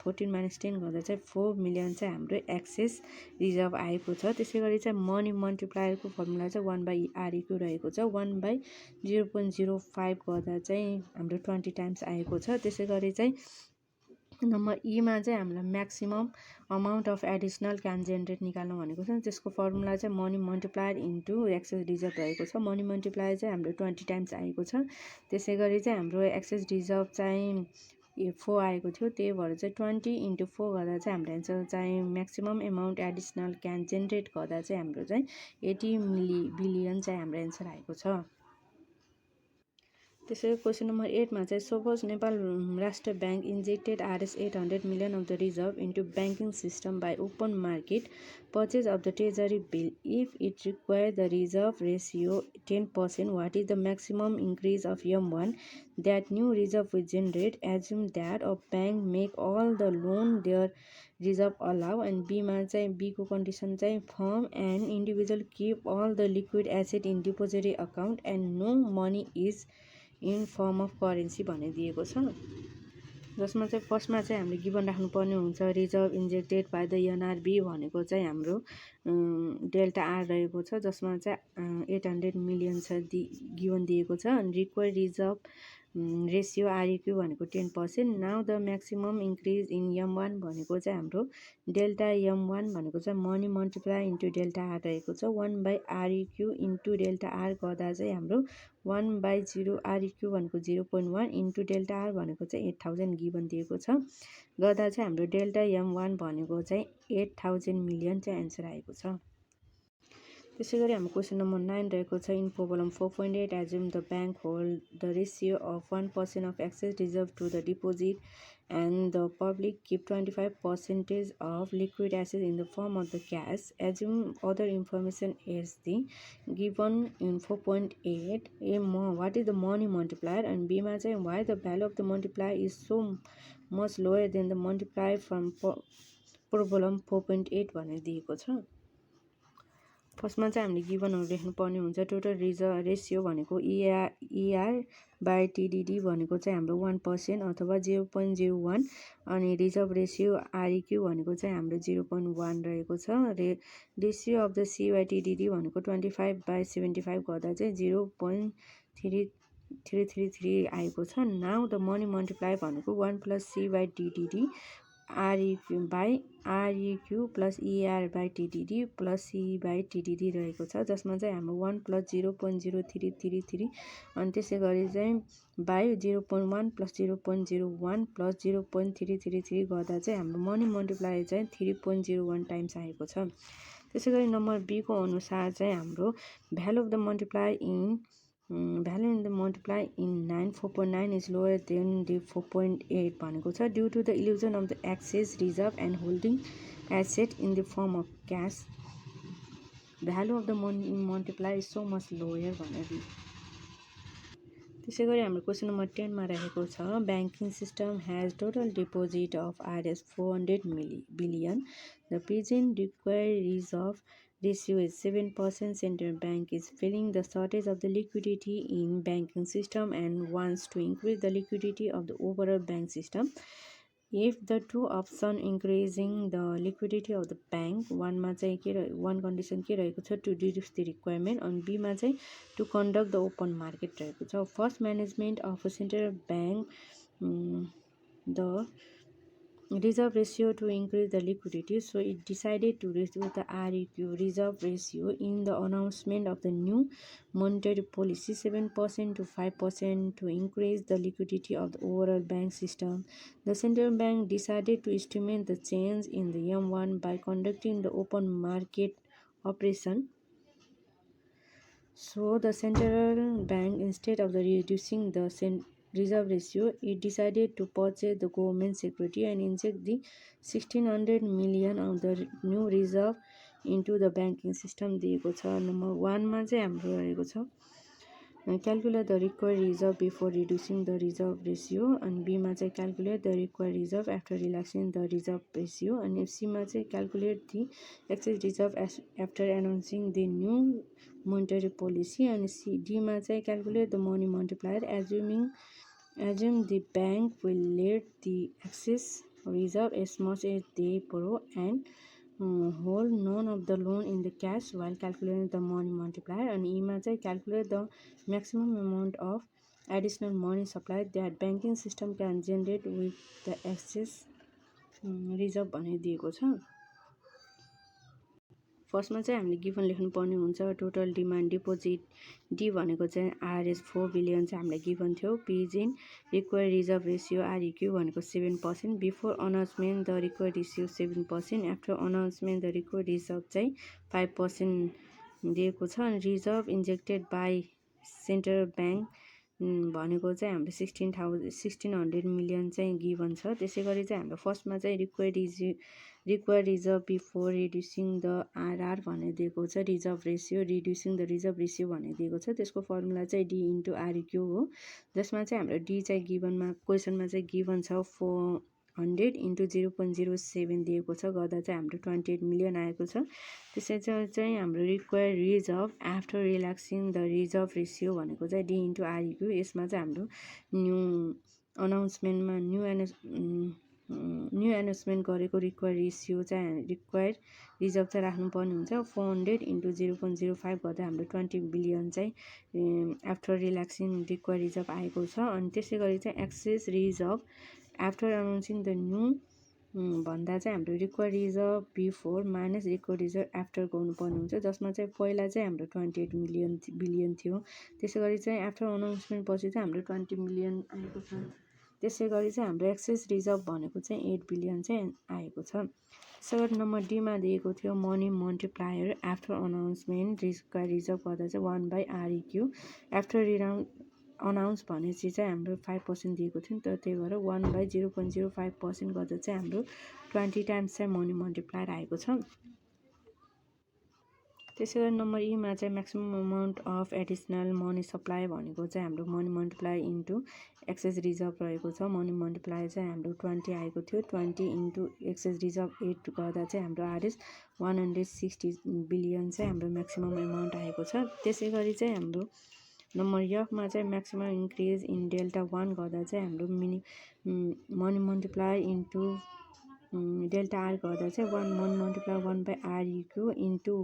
14 माइनस 10 गर्दा चाहिँ 4 मिलियन चाहिँ हाम्रो एक्सेस रिजर्भ आएको छ। त्यसै गरी चाहिँ मनी मल्टिप्लायरको फर्मुला चाहिँ 1/आरइक्यू रहेको छ, 1/0.05 गर्दा चाहिँ हाम्रो 20 टाइम्स आएको छ। त्यसै गरी चाहिँ नम्बर ईमा चाहिँ हामीलाई maximum amount of additional can generate निकाल्नु भनेको छ। त्यसको फर्मुला चाहिँ money multiplier into excess reserve रहेको छ। मनी मल्टिप्लायर चाहिँ हाम्रो 20 टाइम्स आएको छ। त्यसै गरी चाहिँ हाम्रो एक्सेस रिजर्भ चाहिँ 4 आएको थियो, त्यही भएर चाहिँ 20 × 4 गर्दा चाहिँ हाम्रो एन्सर चाहिँ maximum amount additional can generate गर्दा चाहिँ हाम्रो चाहिँ 80 बिलियन चाहिँ हाम्रो एन्सर आएको छ। त्यसै क्वेसन नम्बर 8 मा चाहिँ suppose Nepal Rastra bank injected RS 800 million of the reserve into banking system by open market purchase of the treasury bill if it require the reserve ratio 10%, what is the maximum increase of M1 that new reserve will generate. Assume that a bank make all the loan their reserve allow. And बीमा चाहिँ बीको condition चाहिँ firm and individual keep all the liquid asset in depository account and no money is in form of currency भनेर दिएको छ। जसमा चाहिँ फर्स्टमा चाहिँ हामीले गिभन राख्नुपर्ने हुन्छ reserve injected by the NRB भनेको चाहिँ हाम्रो डेल्टा आर रहेको छ, जसमा चाहिँ 800 मिलियन छ गिभन दिएको छ। अनि रिक्वायर्ड रिजर्भ रेसियो आरइक्यू भनेको 10%। Now the maximum increase in M1 भनेको चाहिँ हाम्रो डेल्टा M1 भनेको चाहिँ money multiply into delta R रहेको छ, 1/आरइक्यू इन्टु डेल्टा आर गर्दा चाहिँ हाम्रो 1/0 आरइक्यू भनेको 0.1 इन्टु डेल्टा आर भनेको चाहिँ 8000 गिभन दिएको छ गर्दा चाहिँ हाम्रो डेल्टा M1 भनेको चाहिँ 8000 मिलियन चाहिँ एन्सर आएको छ। त्यसै गरी हाम्रो क्वेसन नम्बर 9 रहेको छ in problem 4.8 assume the bank hold the ratio of 1% of excess reserve to the deposit and the public keep 25% of liquid assets in the form of the cash. Assume other information is the given in 4.8. What is the money multiplier? And B ma चाहिँ why the value of the multiplier is so much lower than the multiplier from problem 4.8 भनेर दिएको छ। फर्स्टमा चाहिँ हामीले गिभनहरू लेख्नुपर्ने हुन्छ। Total reserve ratio भनेको ER/TDD भनेको चाहिँ हाम्रो 1% अथवा 0.01 अनि रिजर्भ रेसियो आरइक्यू भनेको चाहिँ हाम्रो 0.1 रहेको छ। रेसियो अफ द C/TDD भनेको 25/75 गर्दा चाहिँ 0.3333 आएको छ। नाउ द मनी मल्टिप्लायर भनेको 1 + C/TDD आरइक्यू plus ER/TDD plus C/TDD रहेको छ, जसमा चाहिँ हाम्रो 1 + 0.0333 अनि त्यसै गरी चाहिँ बाई 0.1 + 0.01 प्लस 0.333 गर्दा चाहिँ हाम्रो मनी मल्टिप्लायर चाहिँ 3.01 टाइम्स आएको छ। त्यसै गरी नम्बर बीको अनुसार चाहिँ हाम्रो value of the multiplier in value in the multiply in 9 4.9 is lower than the 4.8 भनेको छ due to the illusion of the excess reserve and holding asset in the form of cash. Value of the multiply is so much lower भनेर त्यसै गरी हाम्रो question number 10 मा रहेको छ banking system has total deposit of Rs 400 billion. The present required reserve ratio is 7%. Central bank is feeling the shortage of the liquidity in banking system and wants to increase the liquidity of the overall bank system. If the two option increasing the liquidity of the bank, one मा चाहिँ के one condition के रहेको छ to reduce the requirement, and B मा चाहिँ to conduct the open market रहेको छ. First, management of a central bank the reserve ratio to increase the liquidity, so it decided to reduce the REQ reserve ratio in the announcement of the new monetary policy 7% to 5% to increase the liquidity of the overall bank system. The central bank decided to estimate the change in the M1 by conducting the open market operation. So the central bank, instead of the reducing the reserve ratio, it decided to purchase the government security and inject the 1600 million of the new reserve into the banking system दिएको छ. Number 1 मा चाहिँ हाम्रो रहेको छ calculate the required reserve before reducing the reserve ratio, and B मा चाहिँ calculate the required reserve after relaxing the reserve ratio, and C मा चाहिँ calculate the excess reserve after announcing the new monetary policy, and D मा चाहिँ calculate the money multiplier assume the bank will let the excess reserve as much as they borrow and hold none of the loan in the cash while calculating the money multiplier, and E मा चाहिँ calculate the maximum amount of additional money supply that banking system can generate with the excess reserve भनेर दिएको छ. फर्स्टमा चाहिँ हामीले given लेख्नु पर्ने हुन्छ टोटल डिमान्ड डिपोजिट डी भनेको चाहिँ Rs 4 बिलियन चाहिँ हामीलाई गिभन थियो. Present required reserve ratio REQ भनेको 7%. Before announcement the required ratio 7%. After announcement the required reserve चाहिँ 5% दिएको छ. अनि reserve injected by central bank भनेको चाहिँ हाम्रो 1600 मिलियन चाहिँ गिभन छ. त्यसै गरी चाहिँ हाम्रो फर्स्टमा चाहिँ required reserve before reducing the RR भनेर दिएको छ. Reserve ratio reducing the reserve ratio भनेर दिएको छ. त्यसको फर्मुला चाहिँ डी इन्टु आरइक्यू हो, जसमा चाहिँ हाम्रो डी चाहिँ गिभनमा क्वेसनमा चाहिँ गिभन छ 400 इन्टु 0.07 दिएको छ, गर्दा चाहिँ हाम्रो 28 मिलियन आएको छ. त्यसै चाहिँ हाम्रो required reserve after relaxing the reserve ratio भनेको चाहिँ डी इन्टु आरइक्यू. यसमा चाहिँ हाम्रो न्यू अनाउन्समेन्टमा न्यू एनाउन्समेन्ट गरेको रिक्वायर्ड रेसियो चाहिँ रिक्वायर्ड रिजर्भ चाहिँ राख्नुपर्ने हुन्छ 400 इन्टु 0.05 गर्दा हाम्रो 20 बिलियन चाहिँ आफ्टर रिल्याक्सिङ रिक्वायर्ड रिजर्भ आएको छ. अनि त्यसै गरी चाहिँ excess reserve after announcing the new भन्दा चाहिँ हाम्रो required reserve before minus required reserve after गर्नुपर्ने हुन्छ, जसमा चाहिँ पहिला चाहिँ हाम्रो 28 बिलियन थियो. त्यसै गरी चाहिँ आफ्टर अनाउन्समेन्ट पछि चाहिँ हाम्रो 20 मिलियन आएको छ. त्यसै गरी चाहिँ हाम्रो एक्सेस रिजर्भ भनेको चाहिँ 8 बिलियन चाहिँ आएको छ. त्यसै गरी नम्बर डीमा दिएको थियो money multiplier after announcement required reserve गर्दा चाहिँ 1/REQ आफ्टर अनाउन्स भनेपछि चाहिँ हाम्रो 5% दिएको थियो नि त, त्यही भएर 1/0.05% गर्दा चाहिँ हाम्रो 20 टाइम्स चाहिँ मनी मल्टिप्लायर आएको छ. त्यसै गरी नम्बर ईमा चाहिँ maximum amount of additional money supply भनेको चाहिँ हाम्रो money multiplier into excess reserve रहेको छ. मनी मल्टिप्लायर चाहिँ हाम्रो 20 आएको थियो. 20 इन्टु एक्सेस रिजर्भ 8 गर्दा चाहिँ हाम्रो Rs 160 बिलियन चाहिँ हाम्रो म्याक्सिमम एमाउन्ट आएको छ. त्यसै गरी चाहिँ हाम्रो नम्बर यफमा चाहिँ म्याक्सिमम इन्क्रिज इन डेल्टा 1 गर्दा चाहिँ हाम्रो money multiplier into delta R गर्दा चाहिँ मनी मल्टिप्लायर 1/REQ इन्टु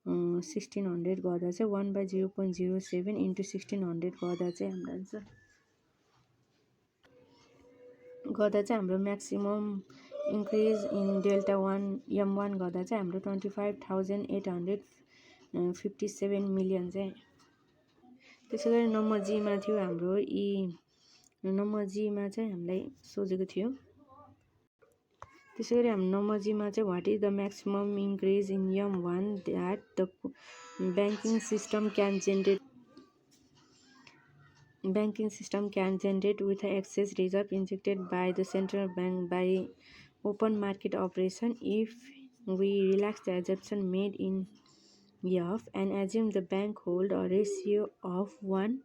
1600 गर्दा चाहिँ 1/0.07 इन्टु 1600 गर्दा चाहिँ हाम्रो आन्सर गर्दा चाहिँ हाम्रो maximum increase in delta 1 M1 गर्दा चाहिँ हाम्रो 25,857 मिलियन चाहिँ. त्यसै गरी नम्बर जीमा थियो हाम्रो नम्बर जीमा चाहिँ हामीलाई सोधेको थियो. त्यसै गरी हाम्रो नम्बर जीमा चाहिँ what is the maximum increase in M1 that the banking system can generate. banking system can generate with excess reserve injected by the central bank by open market operation. If we relax the assumption made in F and assume the bank hold a ratio of 1%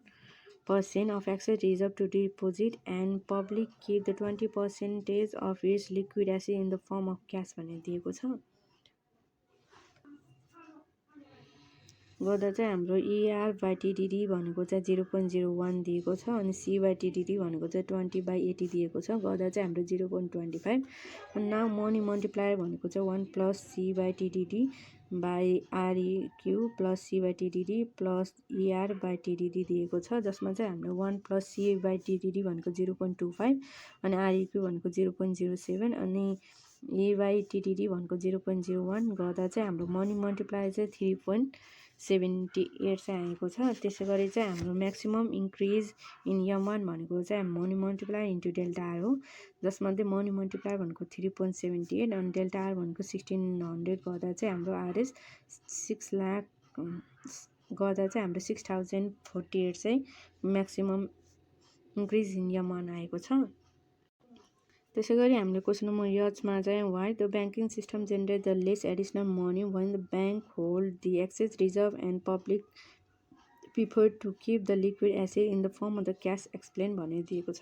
of excess reserve to deposit and public keep the 20% of its liquid asset in the form of cash भनेर दिएको छ। गर्दा चाहिँ हाम्रो ER by TDD भनेको चाहिँ 0.01 दिएको छ अनि C by TDD भनेको चाहिँ 20/80 दिएको छ। गर्दा चाहिँ हाम्रो 0.25 and now money multiplier भनेको चाहिँ 1 plus C by TDD by REQ plus C by TDD plus ER by TDD दिएको छ, जसमा चाहिँ हाम्रो 1 plus C by TDD भनेको 0.25 अनि REQ भनेको 0.07 अनि E by TDD भनेको 0.01 गर्दा चाहिँ हाम्रो मनी मल्टिप्लायर चाहिँ 3.78 चाहिँ आएको छ। त्यसै गरी चाहिँ हाम्रो म्याक्सिमम इन्क्रिज इन M1 भनेको चाहिँ money multiplier into delta R हो, जसमध्ये मनी मल्टिप्लायर भनेको 3.78 अनि डेल्टा आर भनेको 1600 गर्दा चाहिँ हाम्रो आरएस 6 लाख गर्दा चाहिँ हाम्रो 6048 चाहिँ म्याक्सिमम इन्क्रिज इन M1 आएको छ। त्यसै गरी हामीले क्वेसन नम्बर यचमा चाहिँ why the banking system generate the less additional money when the bank hold the excess reserve and public prefer to keep the liquid asset in the form of the cash explain भनेर दिएको छ।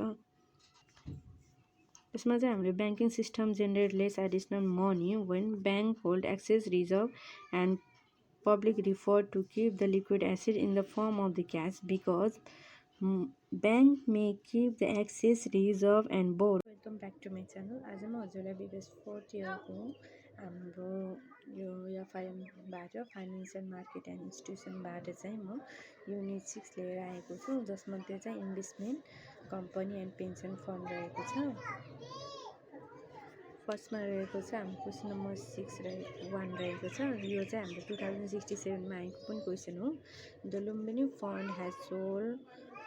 यसमा चाहिँ हामीले banking system generate less additional money when bank hold excess reserve and public refer to keep the liquid asset in the form of the cash because bank may keep the excess reserve and board. Welcome back to my channel. आज म हजुरलाई BBS fourth इयरको हाम्रो यो एफआइएमबाट financial market and इन्स्टिट्युसनबाट चाहिँ म युनिट 6 लिएर आएको छु, जसमध्ये चाहिँ investment company and pension fund रहेको छ। फर्स्टमा रहेको छ हाम्रो क्वेसन नम्बर 1 रहेको छ। यो चाहिँ हाम्रो 2067मा आएको पनि क्वेसन हो। The Lumbini fund has sold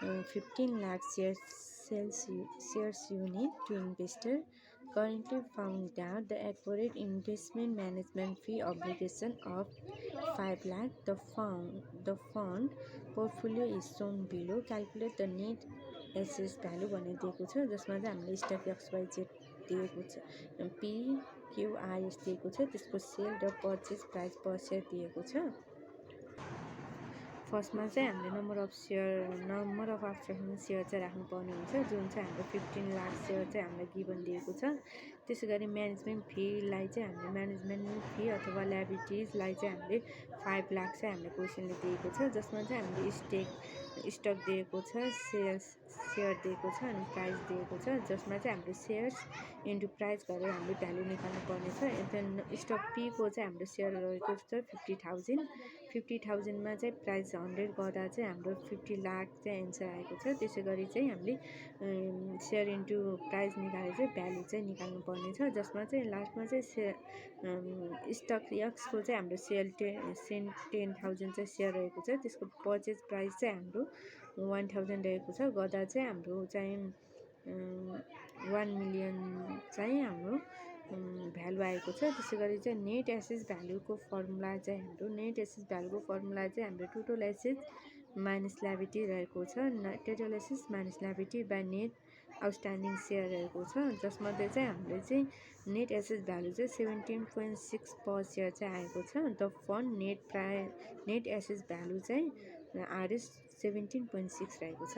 15 lakh shares unit to investor currently found out the accurate investment management fee obligation of 5 lakh. The fund portfolio is shown below. Calculate the net assets value भनेर दिएको छ, जसमा चाहिँ हामीले stock XYZ दिएको छ, PQRS दिएको छ, त्यसको सेल र पर्चेस प्राइस पर सेयर दिएको छ। फर्स्टमा चाहिँ हामीले नम्बर अफ आउटस्ट्यान्डिङ सेयर चाहिँ राख्नुपर्ने हुन्छ, जुन चाहिँ हाम्रो 15 लाख सेयर चाहिँ हामीलाई गिभन दिएको छ। त्यसै गरी म्यानेजमेन्ट फीलाई चाहिँ हामीले म्यानेजमेन्ट फी अथवा लायबिलिटिजलाई चाहिँ हामीले 5 लाख चाहिँ हामीले क्वेसनले दिएको छ, जसमा चाहिँ हामीले स्टक दिएको छ, सेयर दिएको छ अनि प्राइस दिएको छ, जसमा चाहिँ हामीले सेयर्स इन्टु प्राइस गरेर हामीले भ्यालु निकाल्नु पर्ने छ। देन स्टक पीको चाहिँ हाम्रो सेयर रहेको छ 50,000मा चाहिँ प्राइस 100 गर्दा चाहिँ हाम्रो 50 लाख चाहिँ एन्सर आएको छ। त्यसै गरी चाहिँ हामीले सेयर इन्टु प्राइस निकालेर चाहिँ भ्यालु चाहिँ निकाल्नु पर्ने छ, जसमा चाहिँ लास्टमा चाहिँ स्टक एक्सको चाहिँ हाम्रो सेल 10,000 चाहिँ सेयर रहेको छ, त्यसको पर्चेस प्राइस चाहिँ हाम्रो 1000 रहेको छ, गर्दा चाहिँ हाम्रो चाहिँ 1 मिलियन चाहिँ हाम्रो भ्यालु आएको छ। त्यसै गरी चाहिँ नेट एसेस भ्यालुको फर्मुला चाहिँ हाम्रो टोटल एसेस माइनस लायबिलिटी रहेको छ। टोटल एसेस minus liability by net outstanding share रहेको छ, जसमध्ये चाहिँ हामीले चाहिँ नेट एसेस भ्यालु चाहिँ 17.6 पर सेयर चाहिँ आएको छ। द फन्ड नेट एसेस भ्यालु चाहिँ आरएस 17.6 रहेको छ।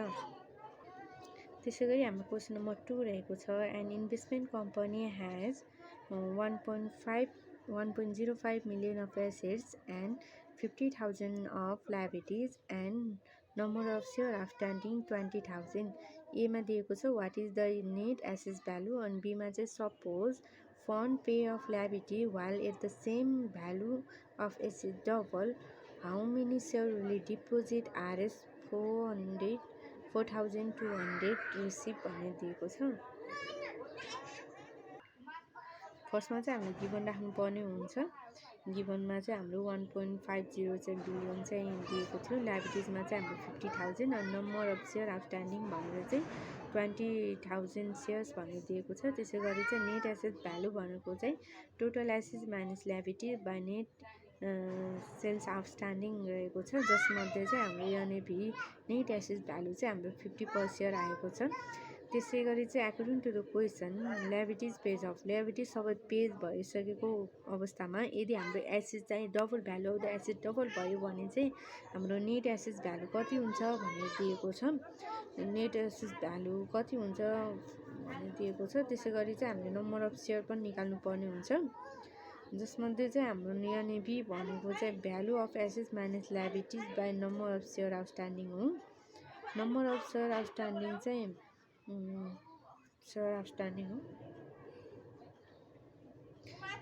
त्यसै गरी हाम्रो क्वेसन नम्बर 2 रहेको छ। An investment company has 1.05 million of assets and 50,000 of liabilities and number of share outstanding 20,000. एमा दिएको छ वाट इज द नेट एसेस भ्यालु अनि बीमा चाहिँ suppose fund pay off liability while at the same value of asset double, how many share will deposit RS 4,200 receive भनेर दिएको छ। फर्स्टमा चाहिँ हामीले गिभन राख्नुपर्ने हुन्छ। गिभनमा चाहिँ हाम्रो 1.50 चाहिँ बिलियन चाहिँ दिएको थियो। लायबिलिटिजमा चाहिँ हाम्रो 50,000 अनि नम्बर अफ सेयर आउटस्ट्यान्डिङ भनेर चाहिँ 20,000 सेयर्स भनेर दिएको छ। त्यसै गरी चाहिँ नेट एसेट भ्यालु भनेको चाहिँ टोटल एसेस minus liability by net sales outstanding रहेको छ, जसमध्ये चाहिँ हाम्रो एनएभी नेट एसेट भ्यालु चाहिँ हाम्रो 50 पर सेयर आएको छ। त्यसै गरी चाहिँ according to the question liabilities pays of liabilities सबै पेज भइसकेको अवस्थामा यदि हाम्रो एसेट चाहिँ double value of the asset double भयो भने चाहिँ हाम्रो नेट एसेट भ्यालु कति हुन्छ भनेर दिएको छ। नेट एसेट भ्यालु कति हुन्छ भनेर दिएको छ। त्यसै गरी चाहिँ हामीले नम्बर अफ सेयर पनि निकाल्नु पर्ने हुन्छ, जसमध्ये चाहिँ हाम्रो एनएभी भनेको चाहिँ value of assets minus liabilities by number of share outstanding हो। नम्बर अफ सेयर आउटस्ट्यान्डिङ चाहिँ सेयर आउटस्ट्यान्डिङ हो,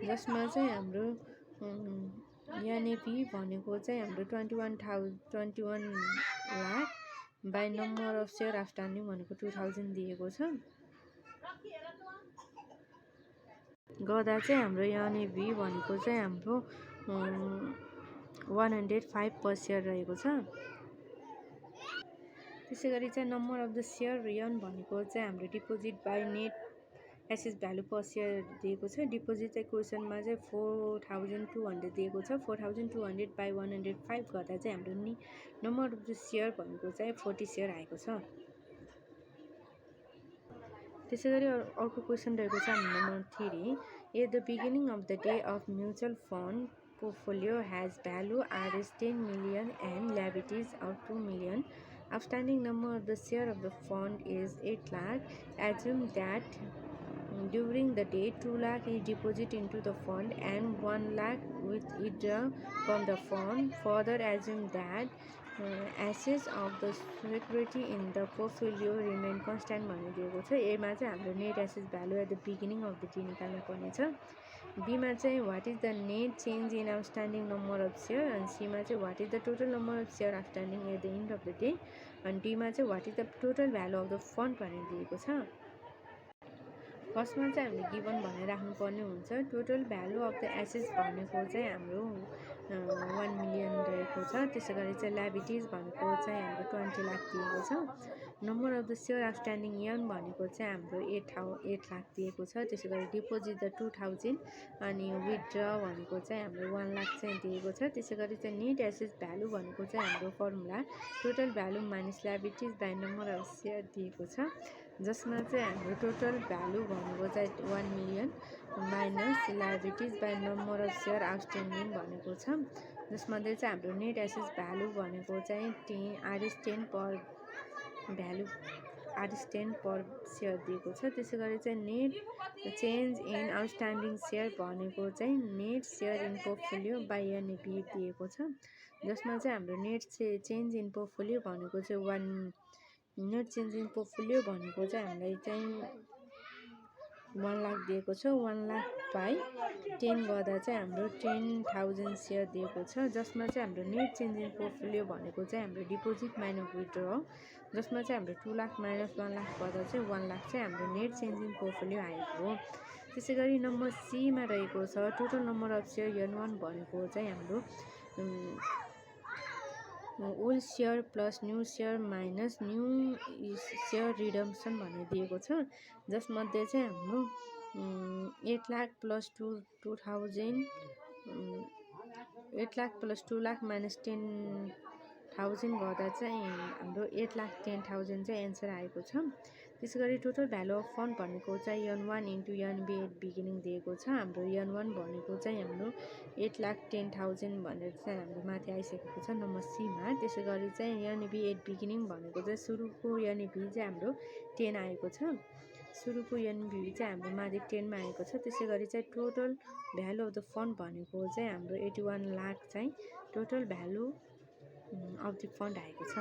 जसमा चाहिँ हाम्रो एनएभी भनेको चाहिँ हाम्रो 21 lakh by number of share outstanding भनेको 2000 दिएको छ। गर्दा चाहिँ हाम्रो एनएभी भनेको चाहिँ हाम्रो 105 पर सेयर रहेको छ। त्यसै गरी चाहिँ number of the share N भनेको चाहिँ हाम्रो deposit by net asset value per share दिएको छ। डिपोजिट चाहिँ क्वेसनमा चाहिँ 4200 दिएको छ। 4200 बाई 105 गर्दा चाहिँ हाम्रो नम्बर अफ द सेयर भनेको चाहिँ 40 सेयर आएको छ। त्यसै गरी अर्को क्वेसन रहेको छ हाम्रो number 3। At the beginning of the day of mutual fund portfolio has value Rs 10 million and liabilities of 2 million. Outstanding number of the share of the fund is 8 lakh. Assume that during the day 2 lakh is deposited into the fund and 1 lakh withdraw from the fund. Further assume that assets of the security in the portfolio remain constant भनिदिएको छ। एमा चाहिँ हाम्रो net asset value at the beginning of the day निकाल्नु पर्ने छ। बीमा चाहिँ what is the net change in outstanding number of share, अनि सीमा चाहिँ what is the total number of share outstanding at the end of the day, अनि डीमा चाहिँ what is the total value of the fund भनेर दिएको छ। फर्स्टमा चाहिँ हामीले गिभन भनेर राख्नुपर्ने हुन्छ। Total value of the assets भनेको चाहिँ हाम्रो 1 मिलियन रहेको छ। त्यसै गरी चाहिँ ल्याबिलिटिज भनेको चाहिँ हाम्रो 20 लाख दिएको छ। Number of the share outstanding N भनेको चाहिँ हाम्रो 8 लाख दिएको छ। त्यसै गरी डिपोजिट द 2000 अनि विथड्र भनेको चाहिँ हाम्रो 1 लाख चाहिँ दिएको छ। त्यसै गरी चाहिँ नेट एसेट भ्यालु भनेको चाहिँ हाम्रो formula total value minus liabilities by number of share दिएको छ, जसमा चाहिँ हाम्रो टोटल भ्यालु भनेको चाहिँ 1 million minus liabilities by number of share outstanding भनेको छ, जसमध्ये चाहिँ हाम्रो नेट एसेट भ्यालु भनेको चाहिँ Rs 10 par value Rs 10 per share दिएको छ। त्यसै गरी चाहिँ net change in outstanding share भनेको चाहिँ net share in portfolio by NAV दिएको छ, जसमा चाहिँ हाम्रो नेट चेन्ज इन पोर्टफोलियो भनेको चाहिँ नेट चेन्ज इन पोर्टफोलियो भनेको चाहिँ हामीलाई चाहिँ 1 लाख दिएको छ। 1 लाख बाई 10 गर्दा चाहिँ हाम्रो 10,000 सेयर दिएको छ, जसमा चाहिँ हाम्रो नेट चेन्ज इन पोर्टफोलियो भनेको चाहिँ हाम्रो डिपोजिट माइनस विथड्र हो, जसमा चाहिँ हाम्रो 2 लाख माइनस 1 लाख गर्दा चाहिँ 1 लाख चाहिँ हाम्रो नेट चेन्ज इन पोर्टफोलियो आएको हो। त्यसै गरी नम्बर सीमा रहेको छ total number of share N1 भनेको चाहिँ हाम्रो old share plus new share minus new share redemption भनेर दिएको छ, जसमध्ये चाहिँ हाम्रो 8 लाख प्लस 2 लाख माइनस 10,000 गर्दा चाहिँ हाम्रो 8 लाख 10,000 चाहिँ एन्सर आएको छ। त्यसै गरी टोटल भ्यालु अफ फन्ड भनेको चाहिँ N1 into NB at beginning दिएको छ। हाम्रो N1 भनेको चाहिँ हाम्रो 8 लाख 10,000 भनेर चाहिँ हाम्रो माथि आइसकेको छ नम्बर सीमा। त्यसै गरी चाहिँ एनबी एट बिगिनिङ भनेको चाहिँ सुरुको एनबी चाहिँ हाम्रो 10 आएको छ। सुरुको एनबी चाहिँ हाम्रो माथि 10 मा आएको छ। त्यसै गरी चाहिँ total value of the fund भनेको चाहिँ हाम्रो 81 लाख चाहिँ total value of the fund आएको छ।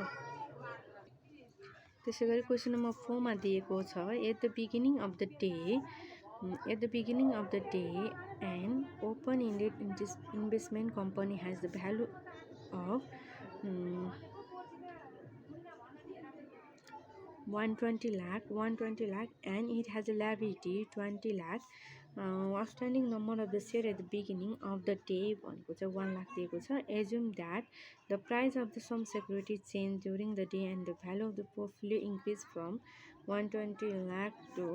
त्यसै गरी क्वेसन नम्बर 4 मा दिएको छ at the beginning of the day an open ended investment company has the value of 120 lakh and it has a liability 20 lakh. Outstanding number of the share at the beginning of the day भनेको चाहिँ 1 लाख दिएको छ। Assume that the price of the some security change during the day and the value of the portfolio increase from 120 lakh to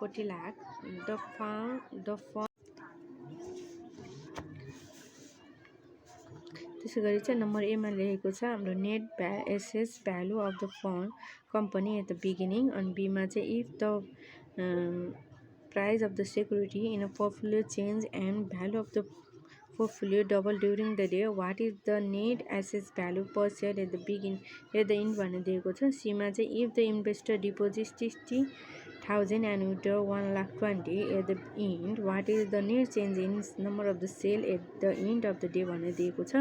40 lakh. The fund त्यसै गरी चाहिँ number एमा लेखेको छ हाम्रो नेट एसेस value of the company at the beginning, अनि बीमा चाहिँ if the price of the security in a portfolio change and value of the portfolio double during the day, what is the net asset value per share at the end भनेर दिएको छ। सीमा चाहिँ if the investor deposits 60,000 and withdraw 1,20,000 at the end, what is the net change in number of the share at the end of the day भनेर दिएको छ।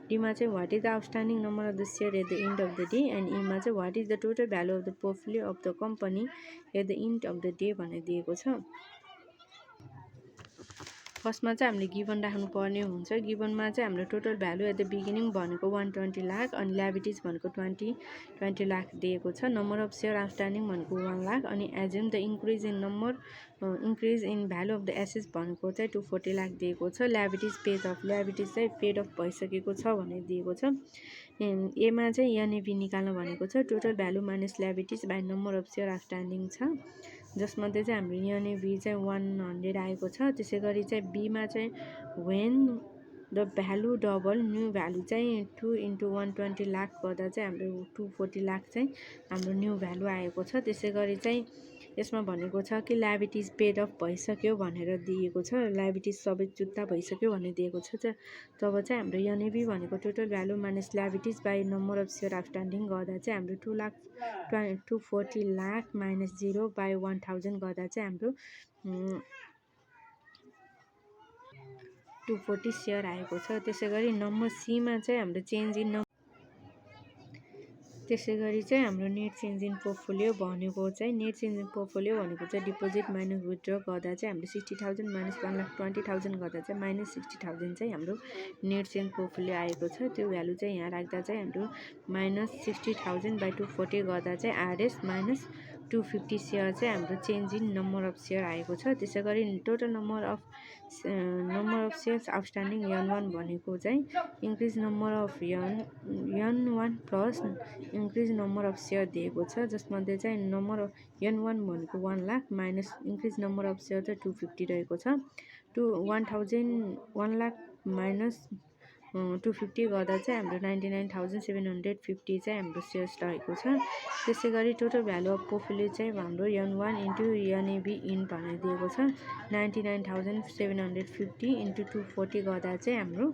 डीमा चाहिँ what is the outstanding number of the share at the end of the day, and ईमा चाहिँ what is the total value of the portfolio of the company at the end of the day भनेर दिएको छ। फर्स्टमा चाहिँ हामीले given राख्नुपर्ने हुन्छ। गिभनमा चाहिँ हाम्रो total value at the beginning भनेको 120 लाख, अनि ल्याबिलिटिज भनेको 20 लाख दिएको छ। नम्बर अफ सेयर आउटस्ट्यान्डिङ भनेको 1 लाख, अनि assume the increase in value of the assets भनेको चाहिँ 240 लाख दिएको छ। ल्याबिलिटिज चाहिँ पेड अफ भइसकेको छ भनेर दिएको छ। एमा चाहिँ एनएभी निकाल्न भनेको छ, total value minus liabilities by number of share outstanding छ, जसमध्ये चाहिँ हाम्रो एनएभी चाहिँ 100 आएको छ। त्यसै गरी चाहिँ बीमा चाहिँ when the value double, new value चाहिँ 2 × 120 लाख गर्दा चाहिँ हाम्रो 240 लाख चाहिँ हाम्रो न्यू भ्यालु आएको छ। त्यसै गरी चाहिँ यसमा भनेको छ कि ल्याबिलिटिज पेड अफ भइसक्यो भनेर दिएको छ, ल्याबिलिटिज सबै चुक्ता भइसक्यो भनेर दिएको छ। तब चाहिँ हाम्रो एनएभी भनेको total value minus liabilities by number of share outstanding गर्दा चाहिँ हाम्रो 240 लाख माइनस 0 बाई 1000 गर्दा चाहिँ हाम्रो 240 सेयर आएको छ। त्यसै गरी नम्बर सीमा चाहिँ हाम्रो चेन्ज इन हाम्रो नेट चेन्ज इन पोर्टफोलियो भनेको चाहिँ डिपोजिट माइनस विथड्र गर्दा चाहिँ हाम्रो 60,000 माइनस 1,20,000 गर्दा चाहिँ माइनस 60,000 चाहिँ हाम्रो नेट चेन्ज पोर्टफोलियो आएको छ। त्यो भ्यालु चाहिँ यहाँ राख्दा चाहिँ हाम्रो माइनस 60,000 बाई 240 गर्दा चाहिँ आरएस माइनस 250 सेयर चाहिँ हाम्रो change in number of share आएको छ। त्यसै गरी total number of shares outstanding N1 भनेको चाहिँ increase number of N1 plus increase number of share दिएको छ, जसमध्ये चाहिँ नम्बर अफ N1 भनेको 1 lakh minus increase number of share चाहिँ 250 रहेको छ। 1 लाख माइनस 250 गर्दा चाहिँ हाम्रो 99,750 चाहिँ हाम्रो सेयर्स रहेको छ। त्यसै गरी टोटल भ्यालु अफ पोर्टफोलियो चाहिँ हाम्रो N1 इन्टु एनएभी इन भनेर दिएको छ। 99,750 इन्टु 240 गर्दा चाहिँ हाम्रो